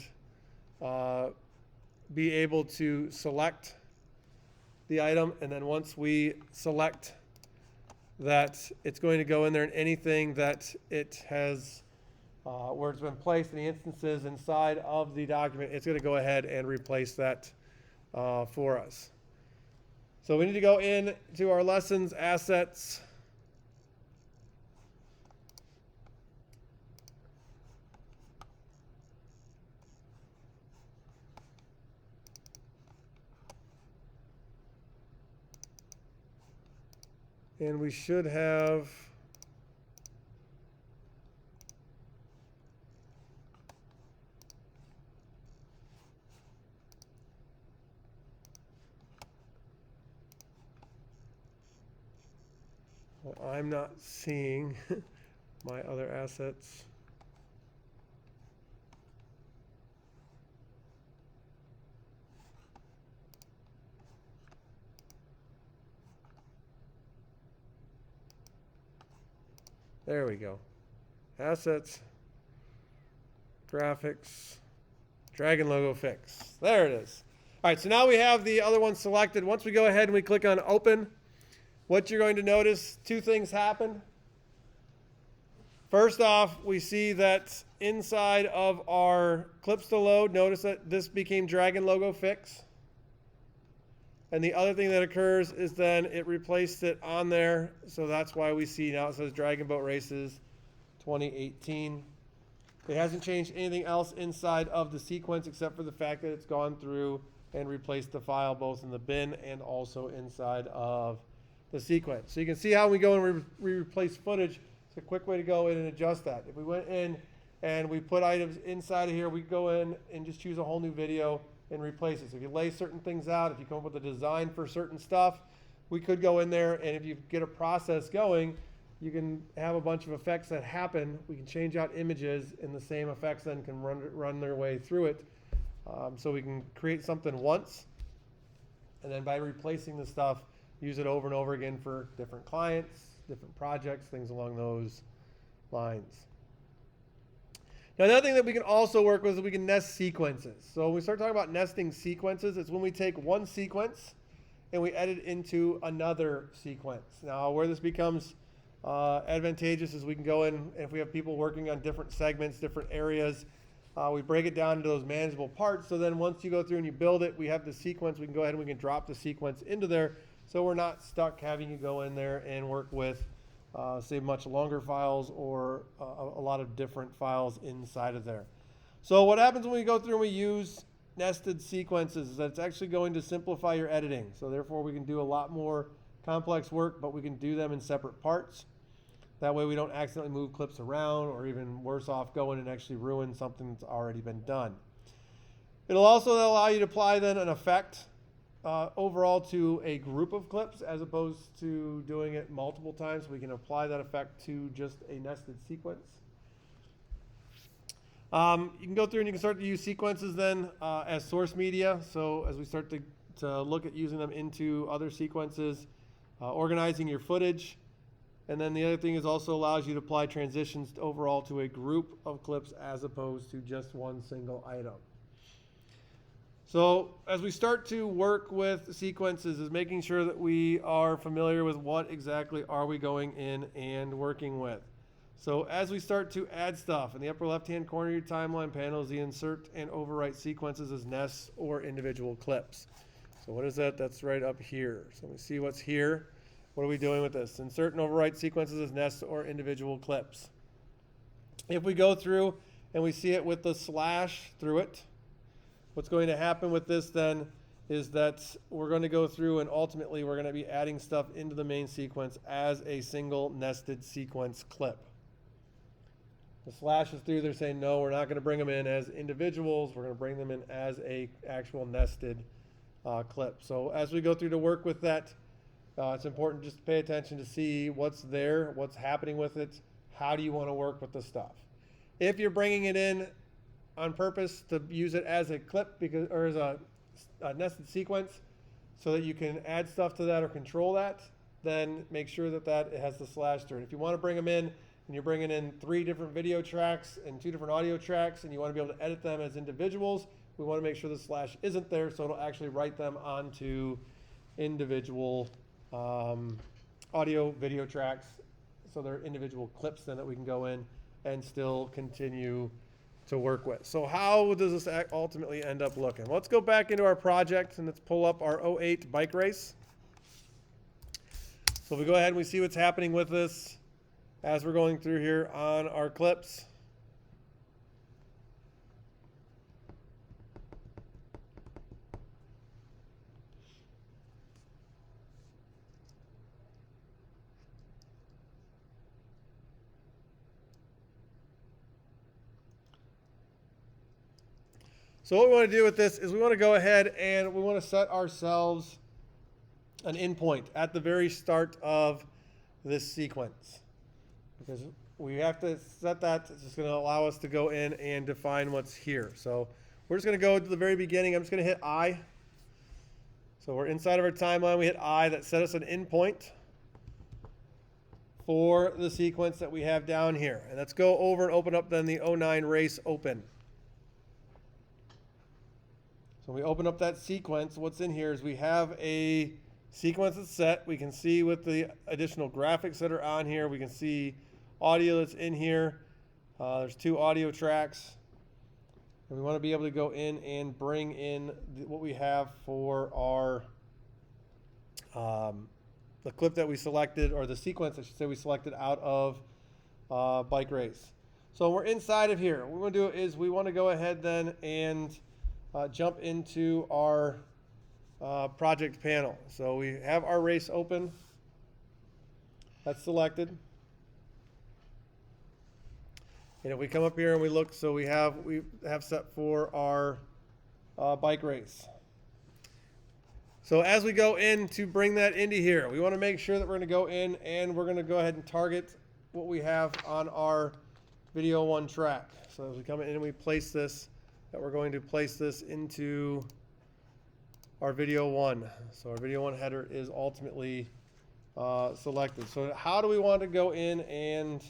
be able to select the item, and then once we select that, it's going to go in there, and anything that it has where it's been placed in the instances inside of the document, it's going to go ahead and replace that for us. So we need to go in to our lessons, assets. And we should have I'm not seeing my other assets. There we go. Assets, graphics, dragon logo fix. There it is. All right, so now we have the other one selected. Once we go ahead and we click on open, what you're going to notice, two things happen. First off, we see that inside of our clips to load, notice that this became dragon logo fix. And the other thing that occurs is then it replaced it on there. So that's why we see now it says Dragon Boat Races 2018. It hasn't changed anything else inside of the sequence except for the fact that it's gone through and replaced the file both in the bin and also inside of the sequence. So you can see how we go and replace footage. It's a quick way to go in and adjust that. If we went in and we put items inside of here, we go in and just choose a whole new video and replace it. So if you lay certain things out, if you come up with a design for certain stuff, we could go in there, and if you get a process going, you can have a bunch of effects that happen. We can change out images, and the same effects then can run their way through it. So we can create something once, and then by replacing the stuff, use it over and over again for different clients, different projects, things along those lines. Now, another thing that we can also work with is we can nest sequences. So when we start talking about nesting sequences, it's when we take one sequence and we edit into another sequence. Now, where this becomes advantageous is we can go in, and if we have people working on different segments, different areas, we break it down into those manageable parts. So then once you go through and you build it, we have the sequence. We can go ahead and we can drop the sequence into there, so we're not stuck having you go in there and work with say much longer files or a lot of different files inside of there. So what happens when we go through and we use nested sequences is that it's actually going to simplify your editing. So therefore we can do a lot more complex work, but we can do them in separate parts. That way we don't accidentally move clips around, or even worse off, go in and actually ruin something that's already been done. It'll also allow you to apply then an effect overall to a group of clips as opposed to doing it multiple times. We can apply that effect to just a nested sequence. You can go through and you can start to use sequences then as source media. So as we start to look at using them into other sequences, organizing your footage, And then the other thing is also allows you to apply transitions overall to a group of clips as opposed to just one single item. So as we start to work with sequences is making sure that we are familiar with what exactly are we going in and working with. So as we start to add stuff, in the upper left-hand corner of your timeline panel is the insert and overwrite sequences as nests or individual clips. So what is that? That's right up here. So let me see what's here. What are we doing with this? Insert and overwrite sequences as nests or individual clips. If we go through and we see it with the slash through it, what's going to happen with this then is that we're going to go through and ultimately we're going to be adding stuff into the main sequence as a single nested sequence clip. The slash is through, they're saying no, we're not going to bring them in as individuals, we're going to bring them in as a actual nested clip. So as we go through to work with that, it's important just to pay attention to see what's there, what's happening with it, how do you want to work with the stuff. If you're bringing it in on purpose to use it as a clip or as a nested sequence so that you can add stuff to that or control that, then make sure that it has the slash through it. If you want to bring them in and you're bringing in 3 different video tracks and 2 different audio tracks and you want to be able to edit them as individuals, we want to make sure the slash isn't there so it'll actually write them onto individual audio video tracks, so they're individual clips then that we can go in and still continue to work with. So how does this ultimately end up looking? Let's go back into our project and let's pull up our 08 bike race. So if we go ahead and we see what's happening with this as we're going through here on our clips. So what we want to do with this is we want to go ahead and we want to set ourselves an endpoint at the very start of this sequence. Because we have to set that. It's just going to allow us to go in and define what's here. So we're just going to go to the very beginning. I'm just going to hit I. So we're inside of our timeline. We hit I. That set us an endpoint for the sequence that we have down here. And let's go over and open up then the 09 race open. So we open up that sequence. What's in here is we have a sequence that's set. We can see with the additional graphics that are on here, we can see audio that's in here. There's 2 audio tracks. And we want to be able to go in and bring in what we have for our the clip that we selected, or the sequence I should say we selected out of bike race. So we're inside of here. What we want to do is we want to go ahead then and jump into our project panel. So we have our race open. That's selected. And if we come up here and we look, so we have set for our bike race. So as we go in to bring that into here, we want to make sure that we're going to go in and we're going to go ahead and target what we have on our video 1 track. So as we come in and we place this, that we're going to place this into our video 1. So our video 1 header is ultimately selected. So how do we want to go in and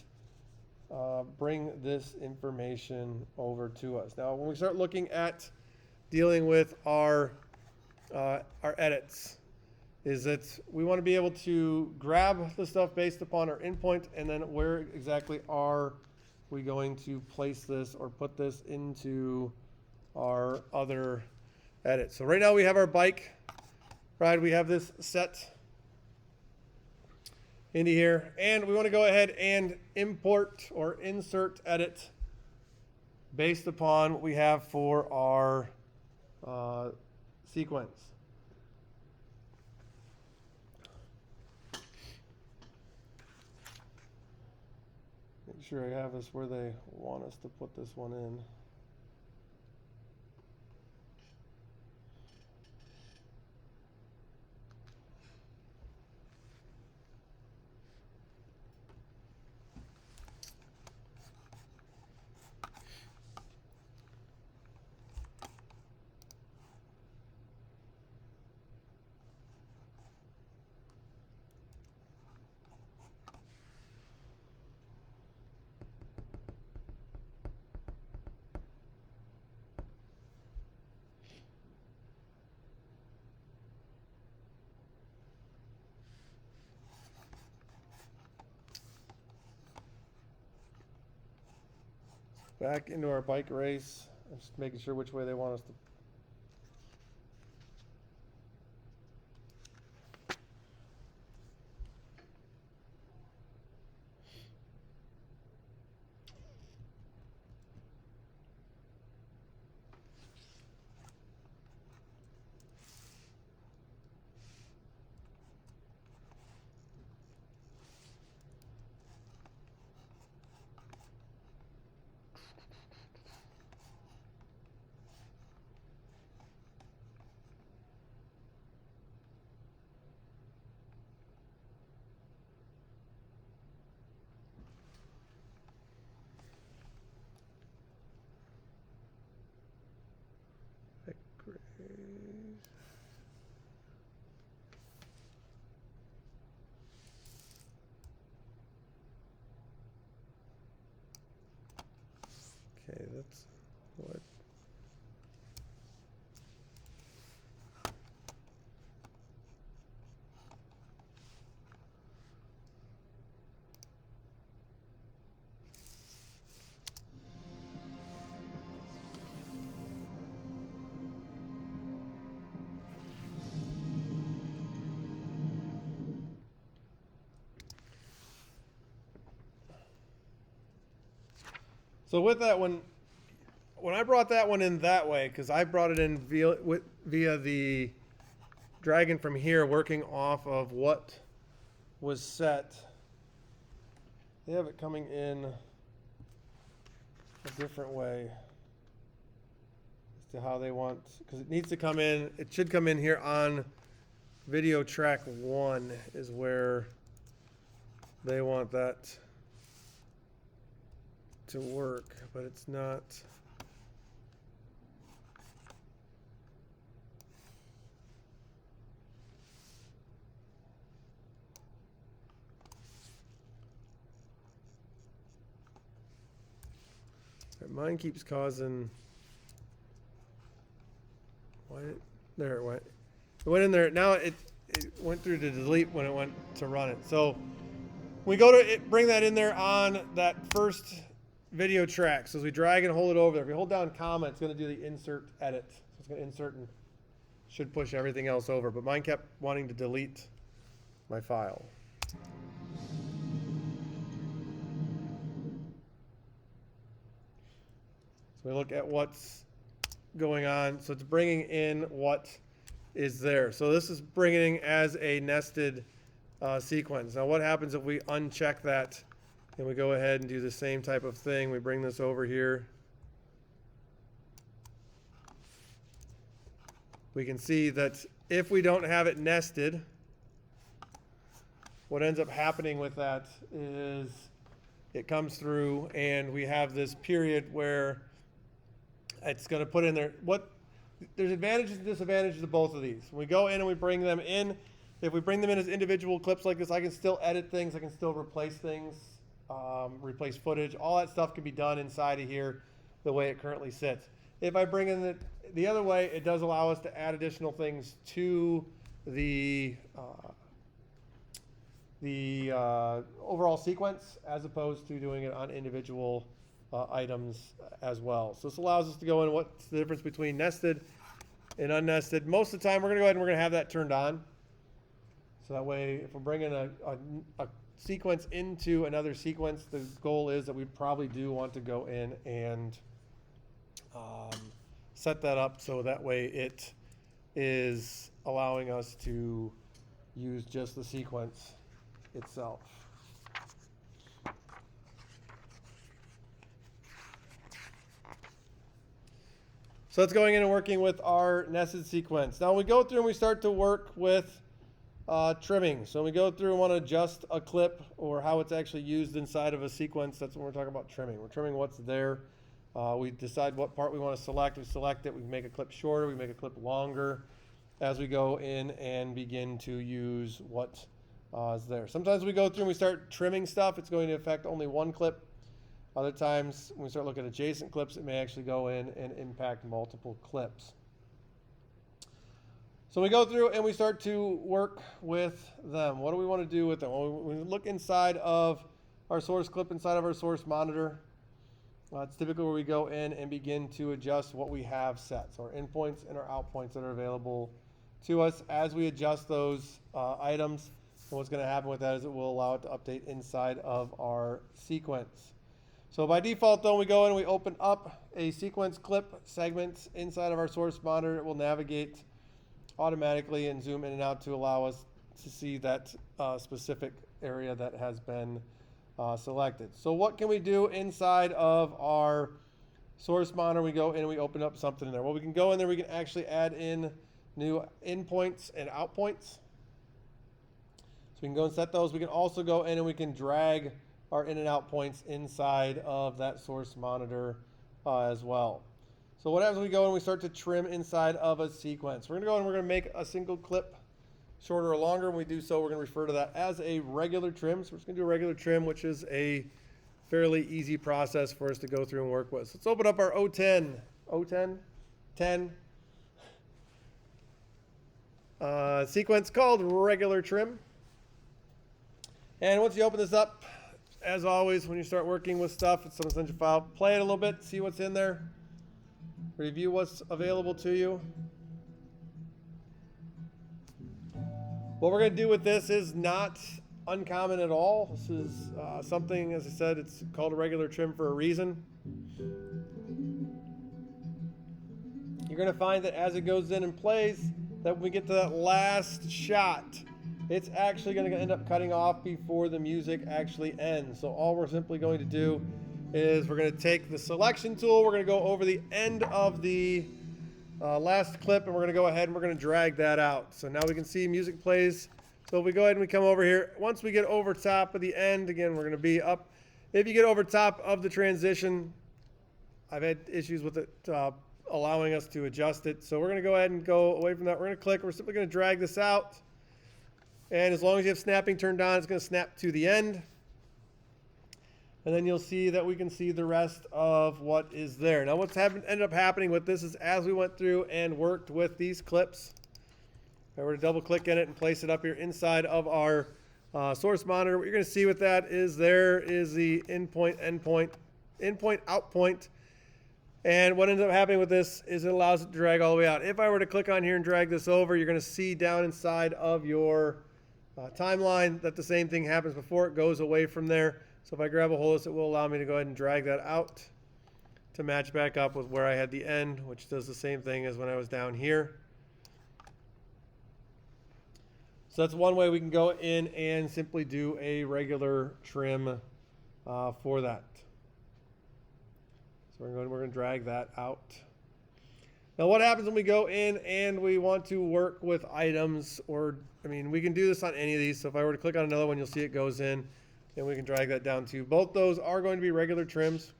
bring this information over to us? Now when we start looking at dealing with our edits, is that we want to be able to grab the stuff based upon our endpoint, and then where exactly are we going to place this or put this into our other edits. So right now we have our bike ride. We have this set into here, and we want to go ahead and import or insert edit based upon what we have for our sequence. Make sure I have this where they want us to put this one in. Back into our bike race. I'm just making sure which way they want us to. Okay, that's what. So with that one, when I brought that one in that way, because I brought it in via the dragon from here, working off of what was set. They have it coming in a different way as to how they want, because it needs to come in. It should come in here on video track 1 is where they want that to work, but it's not. Mine keeps causing. Why did, there it went. It went in there. Now it went through to delete when it went to run it. So we go to it, bring that in there on that first video track. So as we drag and hold it over there, if we hold down comma, it's going to do the insert edit. So it's going to insert and should push everything else over. But mine kept wanting to delete my file. So we look at what's going on. So it's bringing in what is there. So this is bringing as a nested sequence. Now what happens if we uncheck that and we go ahead and do the same type of thing? We bring this over here. We can see that if we don't have it nested, what ends up happening with that is it comes through and we have this period where it's going to put in there. There's advantages and disadvantages to both of these. When we go in and we bring them in, if we bring them in as individual clips like this, I can still edit things. I can still replace things, replace footage. All that stuff can be done inside of here the way it currently sits. If I bring in it the other way, it does allow us to add additional things to the overall sequence as opposed to doing it on individual items as well. So this allows us to go in what's the difference between nested and unnested. Most of the time we're going to go ahead and we're going to have that turned on. So that way if we're bringing a sequence into another sequence, the goal is that we probably do want to go in and set that up so that way it is allowing us to use just the sequence itself. So it's going in and working with our nested sequence. Now we go through and we start to work with trimming. So when we go through and want to adjust a clip or how it's actually used inside of a sequence, that's when we're talking about trimming. We're trimming what's there. We decide what part we want to select. We select it. We make a clip shorter. We make a clip longer as we go in and begin to use what is there. Sometimes we go through and we start trimming stuff. It's going to affect only one clip. Other times, when we start looking at adjacent clips, it may actually go in and impact multiple clips. So we go through and we start to work with them. What do we want to do with them? Well, we look inside of our source clip, inside of our source monitor. It's typically where we go in and begin to adjust what we have set. So our in points and our out points that are available to us. As we adjust those items, and what's going to happen with that is it will allow it to update inside of our sequence. So by default, though, we go in and we open up a sequence clip segment inside of our source monitor. It will navigate automatically and zoom in and out to allow us to see that specific area that has been selected. So what can we do inside of our source monitor? We go in and we open up something in there. Well, we can go in there, we can actually add in new in points and out points. So we can go and set those. We can also go in and we can drag our in and out points inside of that source monitor as well. So what happens when we go and we start to trim inside of a sequence? We're going to go and we're going to make a single clip shorter or longer. When we do so, we're going to refer to that as a regular trim. So we're just going to do a regular trim, which is a fairly easy process for us to go through and work with. So let's open up our O10 sequence called regular trim. And once you open this up, as always, when you start working with stuff, it's an essential file. Play it a little bit, see what's in there, review what's available to you. What we're going to do with this is not uncommon at all. This is something, as I said, it's called a regular trim for a reason. You're going to find that as it goes in and plays, that when we get to that last shot, it's actually going to end up cutting off before the music actually ends. So all we're simply going to do is we're going to take the selection tool, we're going to go over the end of the last clip, and we're going to go ahead and we're going to drag that out. So now we can see music plays. So if we go ahead and we come over here, once we get over top of the end, again, we're going to be up. If you get over top of the transition, I've had issues with it allowing us to adjust it. So we're going to go ahead and go away from that. We're going to click. We're simply going to drag this out. And as long as you have snapping turned on, it's going to snap to the end. And then you'll see that we can see the rest of what is there. Now what's ended up happening with this is as we went through and worked with these clips, if I were to double click in it and place it up here inside of our source monitor, what you're going to see with that is there is the in point, end point, in point, out point. And what ends up happening with this is it allows it to drag all the way out. If I were to click on here and drag this over, you're going to see down inside of your timeline that the same thing happens before it goes away from there. So if I grab a hold of this, it will allow me to go ahead and drag that out to match back up with where I had the end, which does the same thing as when I was down here. So that's one way we can go in and simply do a regular trim for that. So we're going to drag that out. Now what happens when we go in and we want to work with items, or, I mean, we can do this on any of these. So if I were to click on another one, you'll see it goes in. And we can drag that down too. Both those are going to be regular trims.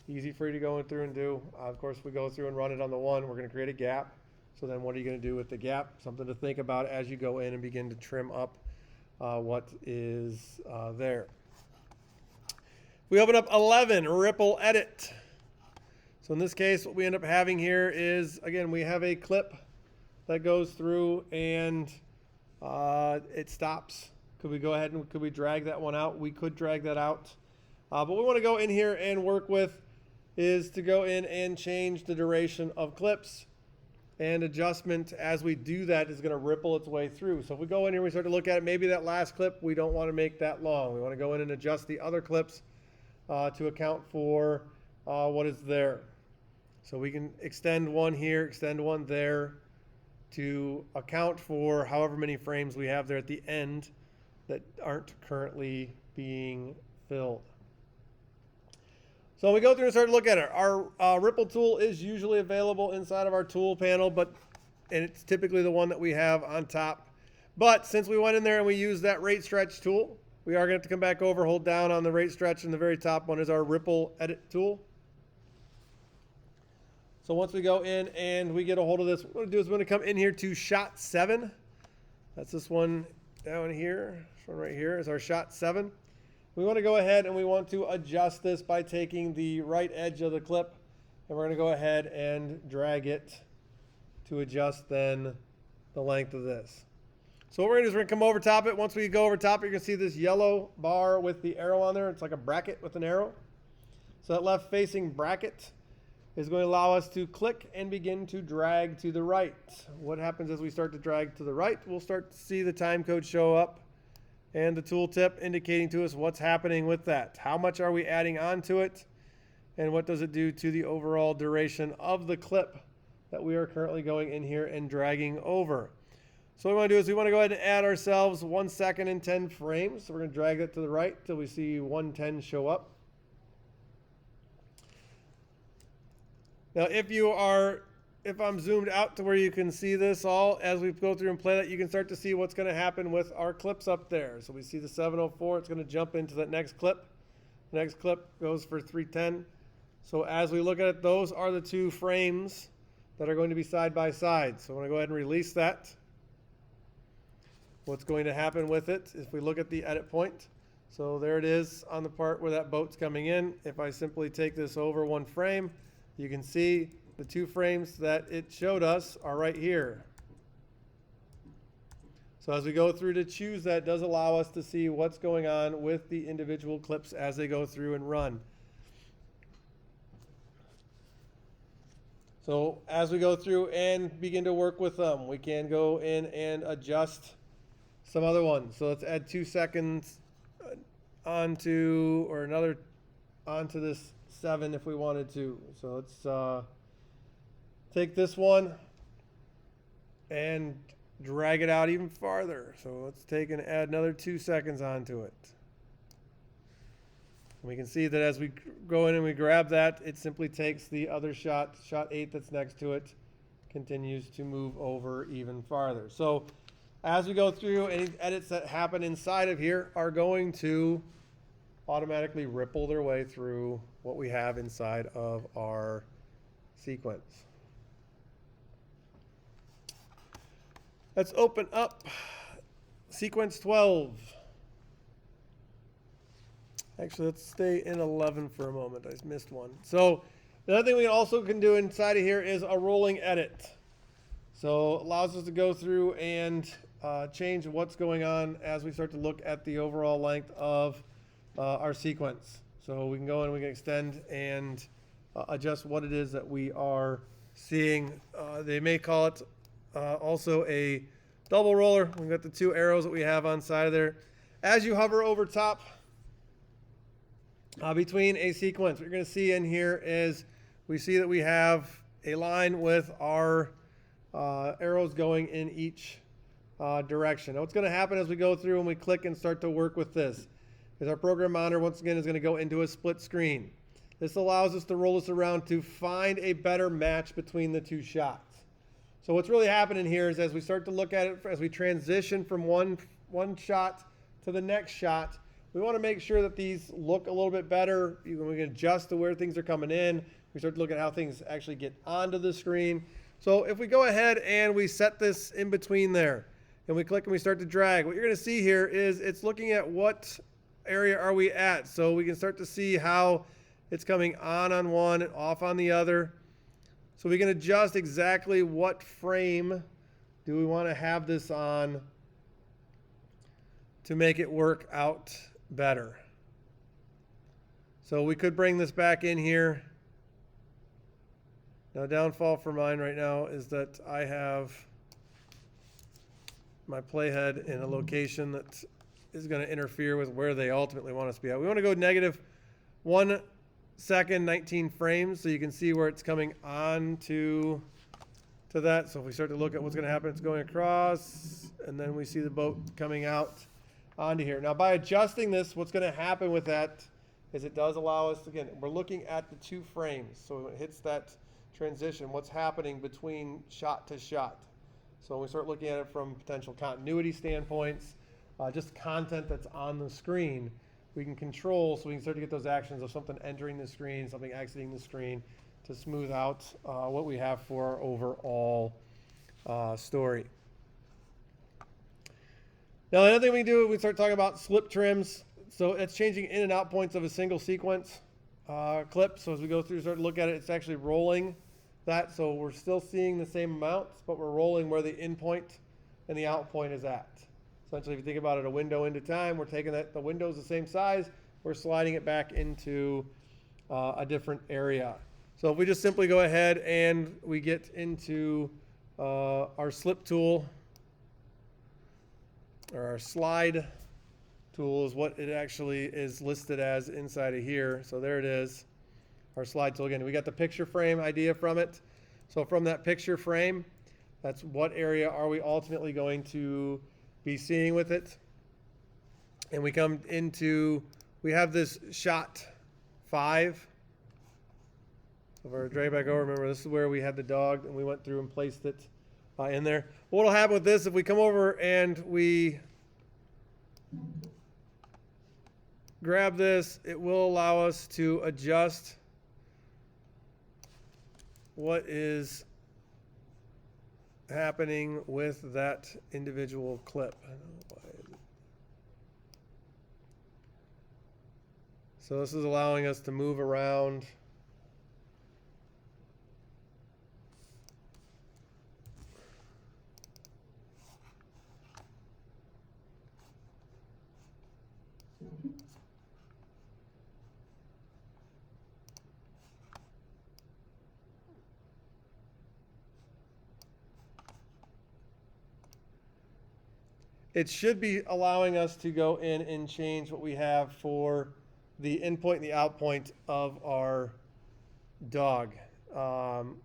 Easy for you to go in through and do. Of course, we go through and run it on the one. We're going to create a gap. So then what are you going to do with the gap? Something to think about as you go in and begin to trim up what is there. We open up 11, ripple edit. So in this case, what we end up having here is, again, we have a clip that goes through and it stops. Could we go ahead and could we drag that one out? We could drag that out. But what we want to go in here and work with is to go in and change the duration of clips. And adjustment as we do that is going to ripple its way through. So if we go in here and we start to look at it, maybe that last clip, we don't want to make that long. We want to go in and adjust the other clips to account for what is there. So we can extend one here, extend one there to account for however many frames we have there at the end that aren't currently being filled. So we go through and start to look at it. Our ripple tool is usually available inside of our tool panel, and it's typically the one that we have on top. But since we went in there and we used that rate stretch tool, we are going to have to come back over, hold down on the rate stretch, and the very top one is our ripple edit tool. So once we go in and we get a hold of this, what we're going to do is we're going to come in here to shot 7. That's this one down here. This one right here is our shot 7. We want to go ahead and we want to adjust this by taking the right edge of the clip, and we're going to go ahead and drag it to adjust then the length of this. So what we're going to do is we're going to come over top it. Once we go over top it, you're going to see this yellow bar with the arrow on there. It's like a bracket with an arrow. So that left facing bracket is going to allow us to click and begin to drag to the right. What happens as we start to drag to the right? We'll start to see the time code show up and the tooltip indicating to us what's happening with that. How much are we adding onto it? And what does it do to the overall duration of the clip that we are currently going in here and dragging over? So what we want to do is we want to go ahead and add ourselves 1 second and 10 frames. So we're going to drag that to the right till we see 110 show up. Now, if I'm zoomed out to where you can see this all, as we go through and play that, you can start to see what's going to happen with our clips up there. So we see the 704, it's going to jump into that next clip. The next clip goes for 310. So as we look at it, those are the 2 frames that are going to be side by side. So I'm going to go ahead and release that. What's going to happen with it, if we look at the edit point, so there it is on the part where that boat's coming in. If I simply take this over 1 frame, you can see the 2 frames that it showed us are right here. So as we go through to choose that, it does allow us to see what's going on with the individual clips as they go through and run. So as we go through and begin to work with them, we can go in and adjust some other ones. So let's add 2 seconds onto, or another onto this 7 if we wanted to. So let's take this one and drag it out even farther. So let's take and add another 2 seconds onto it. And we can see that as we go in and we grab that, it simply takes the other shot 8 that's next to it, continues to move over even farther. So as we go through, any edits that happen inside of here are going to automatically ripple their way through what we have inside of our sequence. Let's open up sequence 12. Actually, let's stay in 11 for a moment. I missed one. So the other thing we also can do inside of here is a rolling edit. So it allows us to go through and change what's going on as we start to look at the overall length of our sequence. So we can go and we can extend and adjust what it is that we are seeing. They may call it also a double roller. We've got the 2 arrows that we have on side of there. As you hover over top between a sequence, what you're going to see in here is we see that we have a line with our arrows going in each direction. Now what's going to happen as we go through and we click and start to work with this is our program monitor once again is going to go into a split screen. This allows us to roll this around to find a better match between the 2 shots. So what's really happening here is as we start to look at it, as we transition from one shot to the next shot, we want to make sure that these look a little bit better. We can adjust to where things are coming in. We start to look at how things actually get onto the screen. So if we go ahead and we set this in between there and we click and we start to drag, what you're going to see here is it's looking at what area are we at. So we can start to see how it's coming on one and off on the other. So we can adjust exactly what frame do we want to have this on to make it work out better. So we could bring this back in here. Now, downfall for mine right now is that I have my playhead in a location that is going to interfere with where they ultimately want us to be at. We want to go -1 second, 19 frames, so you can see where it's coming on to that. So if we start to look at what's going to happen, it's going across, and then we see the boat coming out onto here. Now, by adjusting this, what's going to happen with that is it does allow us, again, we're looking at the 2 frames. So when it hits that transition, what's happening between shot to shot. So when we start looking at it from potential continuity standpoints, just content that's on the screen, we can control so we can start to get those actions of something entering the screen, something exiting the screen to smooth out what we have for our overall story. Now, another thing we do, we start talking about slip trims. So it's changing in and out points of a single sequence clip. So as we go through, start to look at it, it's actually rolling that. So we're still seeing the same amounts, but we're rolling where the in point and the out point is at. Essentially, if you think about it, a window into time, we're taking that, the window's the same size, we're sliding it back into a different area. So if we just simply go ahead and we get into our slip tool, or our slide tool is what it actually is listed as inside of here. So there it is, our slide tool. Again, we got the picture frame idea from it. So from that picture frame, that's what area are we ultimately going to be seeing with it. And we come into, we have this shot 5. If I drag back over, remember this is where we had the dog and we went through and placed it in there. What will happen with this, if we come over and we grab this, it will allow us to adjust what is happening with that individual clip. I don't know why. So this is allowing us to move around. It should be allowing us to go in and change what we have for the in point and the out point of our dog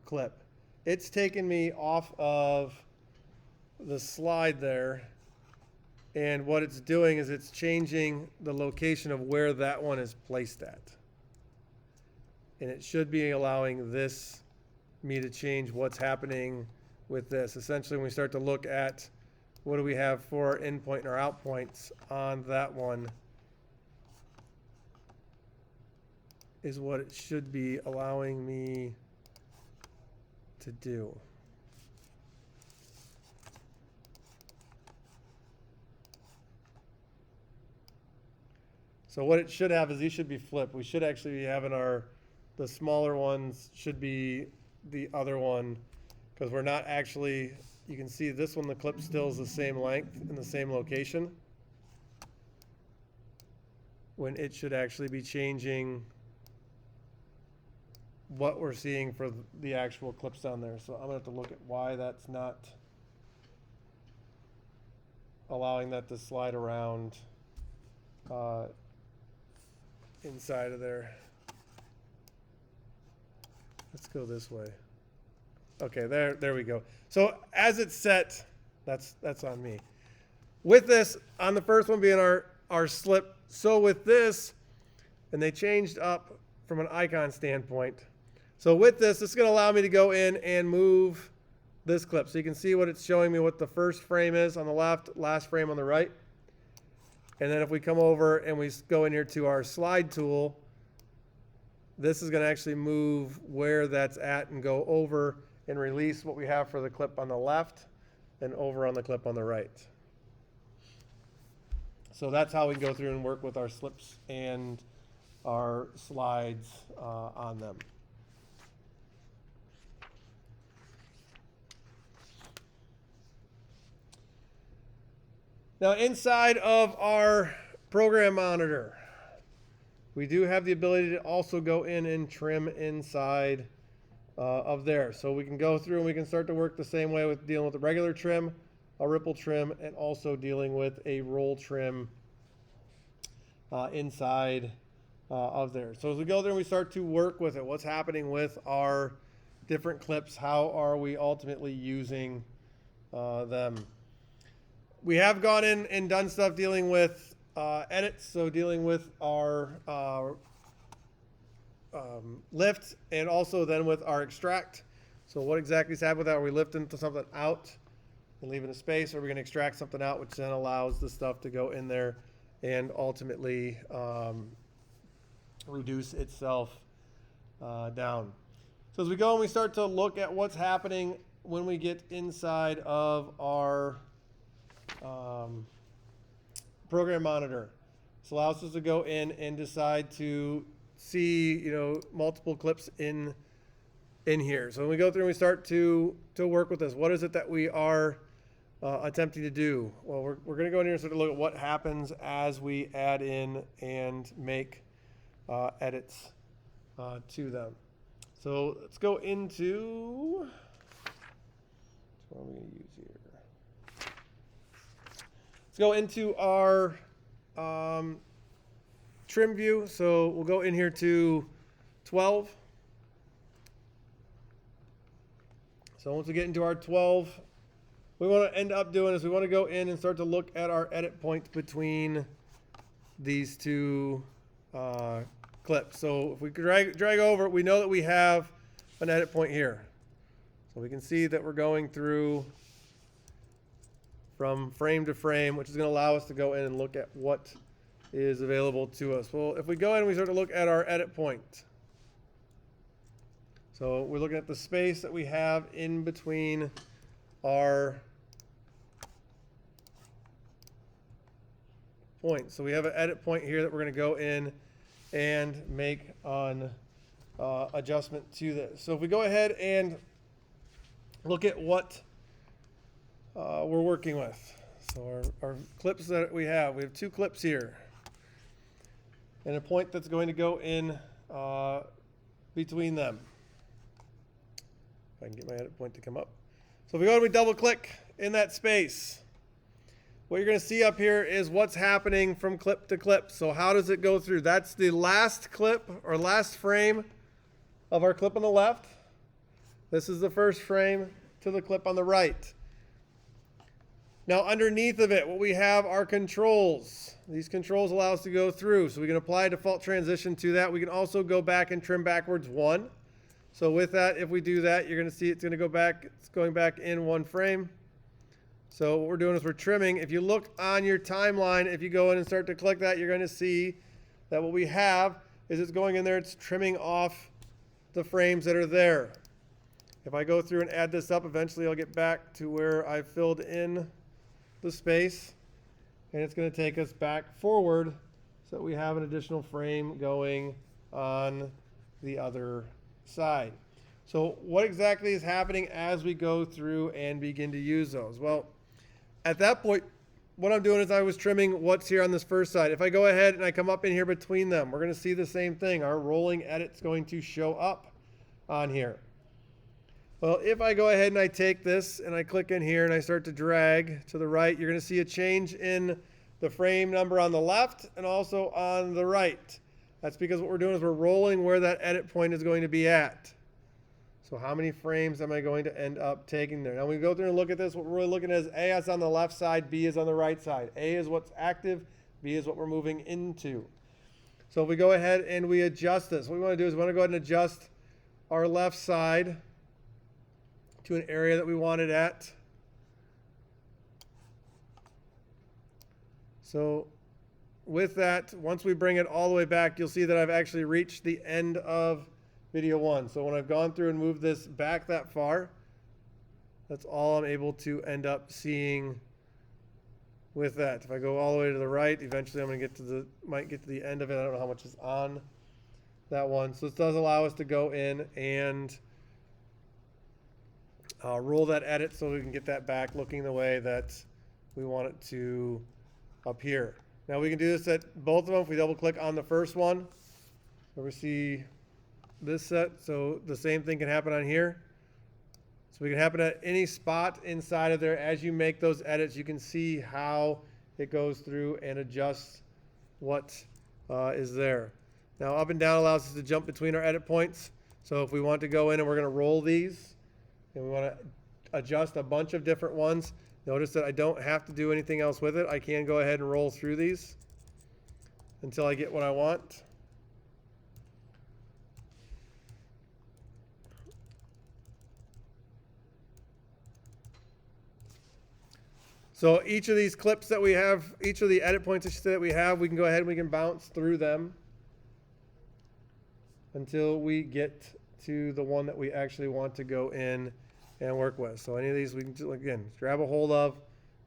clip. It's taken me off of the slide there, and what it's doing is it's changing the location of where that one is placed at. And it should be allowing me to change what's happening with this. Essentially, when we start to look at what do we have for our in point and our out points on that one, is what it should be allowing me to do. So what it should have is these should be flipped. We should actually be having the smaller ones should be the other one, because we're not actually, you can see this one, the clip still is the same length in the same location, when it should actually be changing what we're seeing for the actual clips down there. So I'm gonna have to look at why that's not allowing that to slide around inside of there. Let's go this way. Okay, there we go. So as it's set, that's on me. With this, on the first one being our slip, so with this, and they changed up from an icon standpoint. So with this is going to allow me to go in and move this clip. So you can see what it's showing me, what the first frame is on the left, last frame on the right. And then if we come over and we go in here to our slide tool, this is going to actually move where that's at and go over and release what we have for the clip on the left and over on the clip on the right. So that's how we go through and work with our slips and our slides on them. Now inside of our program monitor, we do have the ability to also go in and trim inside of there. So we can go through and we can start to work the same way with dealing with a regular trim, a ripple trim, and also dealing with a roll trim inside of there. So as we go there and we start to work with it, what's happening with our different clips, how are we ultimately using them? We have gone in and done stuff dealing with edits, so dealing with our lift and also then with our extract. So what exactly is happening with that? Are we lifting something out and leaving a space, or are we going to extract something out, which then allows the stuff to go in there and ultimately reduce itself down. So as we go and we start to look at what's happening when we get inside of our program monitor, this allows us to go in and decide to see, multiple clips in here. So when we go through and we start to work with this, what is it that we are attempting to do? Well, we're going to go in here and sort of look at what happens as we add in and make edits to them. So let's go into, what are we going to use here? Let's go into our trim view. So we'll go in here to 12. So once we get into our 12, what we want to end up doing is we want to go in and start to look at our edit points between these two clips. So if we drag over, we know that we have an edit point here. So we can see that we're going through from frame to frame, which is going to allow us to go in and look at what is available to us. Well, if we go in and we start to look at our edit point. So we're looking at the space that we have in between our points. So we have an edit point here that we're going to go in and make an adjustment to this. So if we go ahead and look at what we're working with. So our clips that we have two clips here. And a point that's going to go in between them. If I can get my edit point to come up. So if we go and we double click in that space, what you're going to see up here is what's happening from clip to clip. So how does it go through? That's the last clip or last frame of our clip on the left. This is the first frame to the clip on the right. Now underneath of it, what we have are controls. These controls allow us to go through. So we can apply a default transition to that. We can also go back and trim backwards one. So with that, if we do that, you're going to see it's going to go back. It's going back in one frame. So what we're doing is we're trimming. If you look on your timeline, if you go in and start to click that, you're going to see that what we have is it's going in there. It's trimming off the frames that are there. If I go through and add this up, eventually I'll get back to where I filled in the space. And it's going to take us back forward so that we have an additional frame going on the other side. So what exactly is happening as we go through and begin to use those? Well, at that point, what I'm doing is I was trimming what's here on this first side. If I go ahead and I come up in here between them, we're going to see the same thing. Our rolling edit's going to show up on here. Well, if I go ahead and I take this and I click in here and I start to drag to the right, you're going to see a change in the frame number on the left and also on the right. That's because what we're doing is we're rolling where that edit point is going to be at. So how many frames am I going to end up taking there? Now when we go through and look at this, what we're really looking at is A is on the left side, B is on the right side. A is what's active, B is what we're moving into. So if we go ahead and we adjust this, what we want to do is we want to go ahead and adjust our left side to an area that we want it at. So with that, once we bring it all the way back, you'll see that I've actually reached the end of video one. So when I've gone through and moved this back that far, that's all I'm able to end up seeing with that. If I go all the way to the right, eventually I'm going to might get to the end of it. I don't know how much is on that one. So this does allow us to go in and roll that edit so we can get that back looking the way that we want it to appear. Now we can do this at both of them. If we double click on the first one, where we see this set, so the same thing can happen on here. So we can happen at any spot inside of there. As you make those edits, you can see how it goes through and adjusts what is there. Now up and down allows us to jump between our edit points. So if we want to go in and we're going to roll these, and we want to adjust a bunch of different ones, notice that I don't have to do anything else with it. I can go ahead and roll through these until I get what I want. So each of these clips that we have, each of the edit points that we have, we can go ahead and we can bounce through them until we get to the one that we actually want to go in and work with. So any of these we can, again, grab a hold of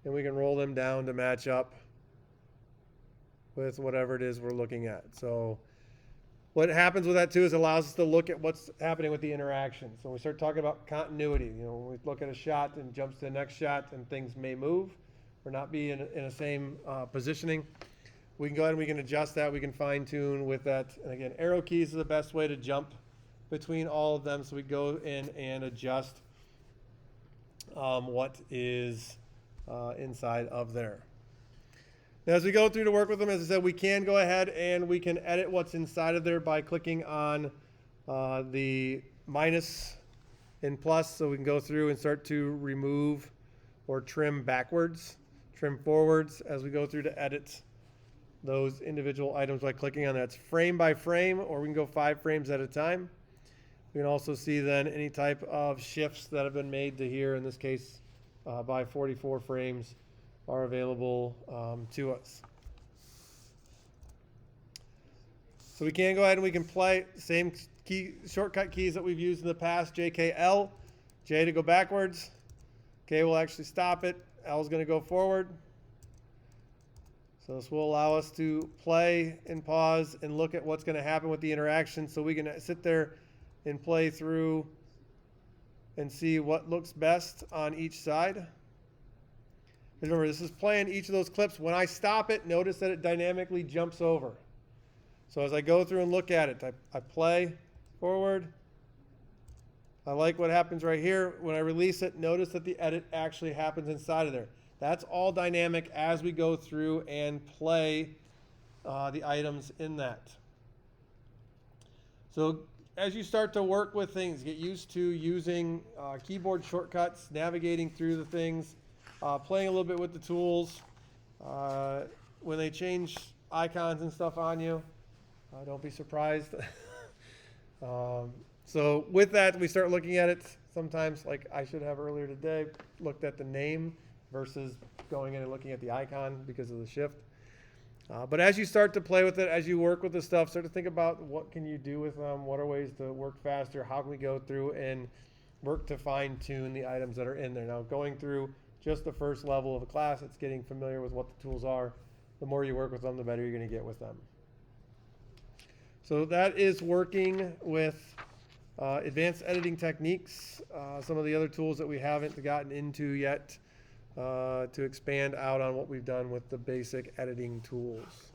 and we can roll them down to match up with whatever it is we're looking at. So what happens with that too is it allows us to look at what's happening with the interaction. So when we start talking about continuity, when we look at a shot and jumps to the next shot and things may move or not be in a same positioning, we can go ahead and we can adjust that. We can fine tune with that. And again, arrow keys is the best way to jump between all of them. So we go in and adjust what is inside of there. Now, as we go through to work with them, as I said, we can go ahead and we can edit what's inside of there by clicking on the minus and plus. So we can go through and start to remove or trim backwards, trim forwards as we go through to edit those individual items by clicking on that. It's frame by frame, or we can go 5 frames at a time. We can also see then any type of shifts that have been made to here, in this case by 44 frames, are available to us. So we can go ahead and we can play same key shortcut keys that we've used in the past. JKL, J to go backwards, K will actually stop it, L is going to go forward. So this will allow us to play and pause and look at what's going to happen with the interaction, so we can sit there and play through and see what looks best on each side. Remember, this is playing each of those clips. When I stop it, notice that it dynamically jumps over. So as I go through and look at it, I play forward. I like what happens right here. When I release it, notice that the edit actually happens inside of there. That's all dynamic as we go through and play the items in that. So as you start to work with things, get used to using keyboard shortcuts, navigating through the things, playing a little bit with the tools. When they change icons and stuff on you, don't be surprised. So with that, we start looking at it sometimes, like I should have earlier today, looked at the name versus going in and looking at the icon because of the shift. But as you start to play with it, as you work with the stuff, start to think about what can you do with them, what are ways to work faster, how can we go through and work to fine tune the items that are in there. Now, going through just the first level of a class, it's getting familiar with what the tools are. The more you work with them, the better you're going to get with them. So that is working with advanced editing techniques, some of the other tools that we haven't gotten into yet, to expand out on what we've done with the basic editing tools.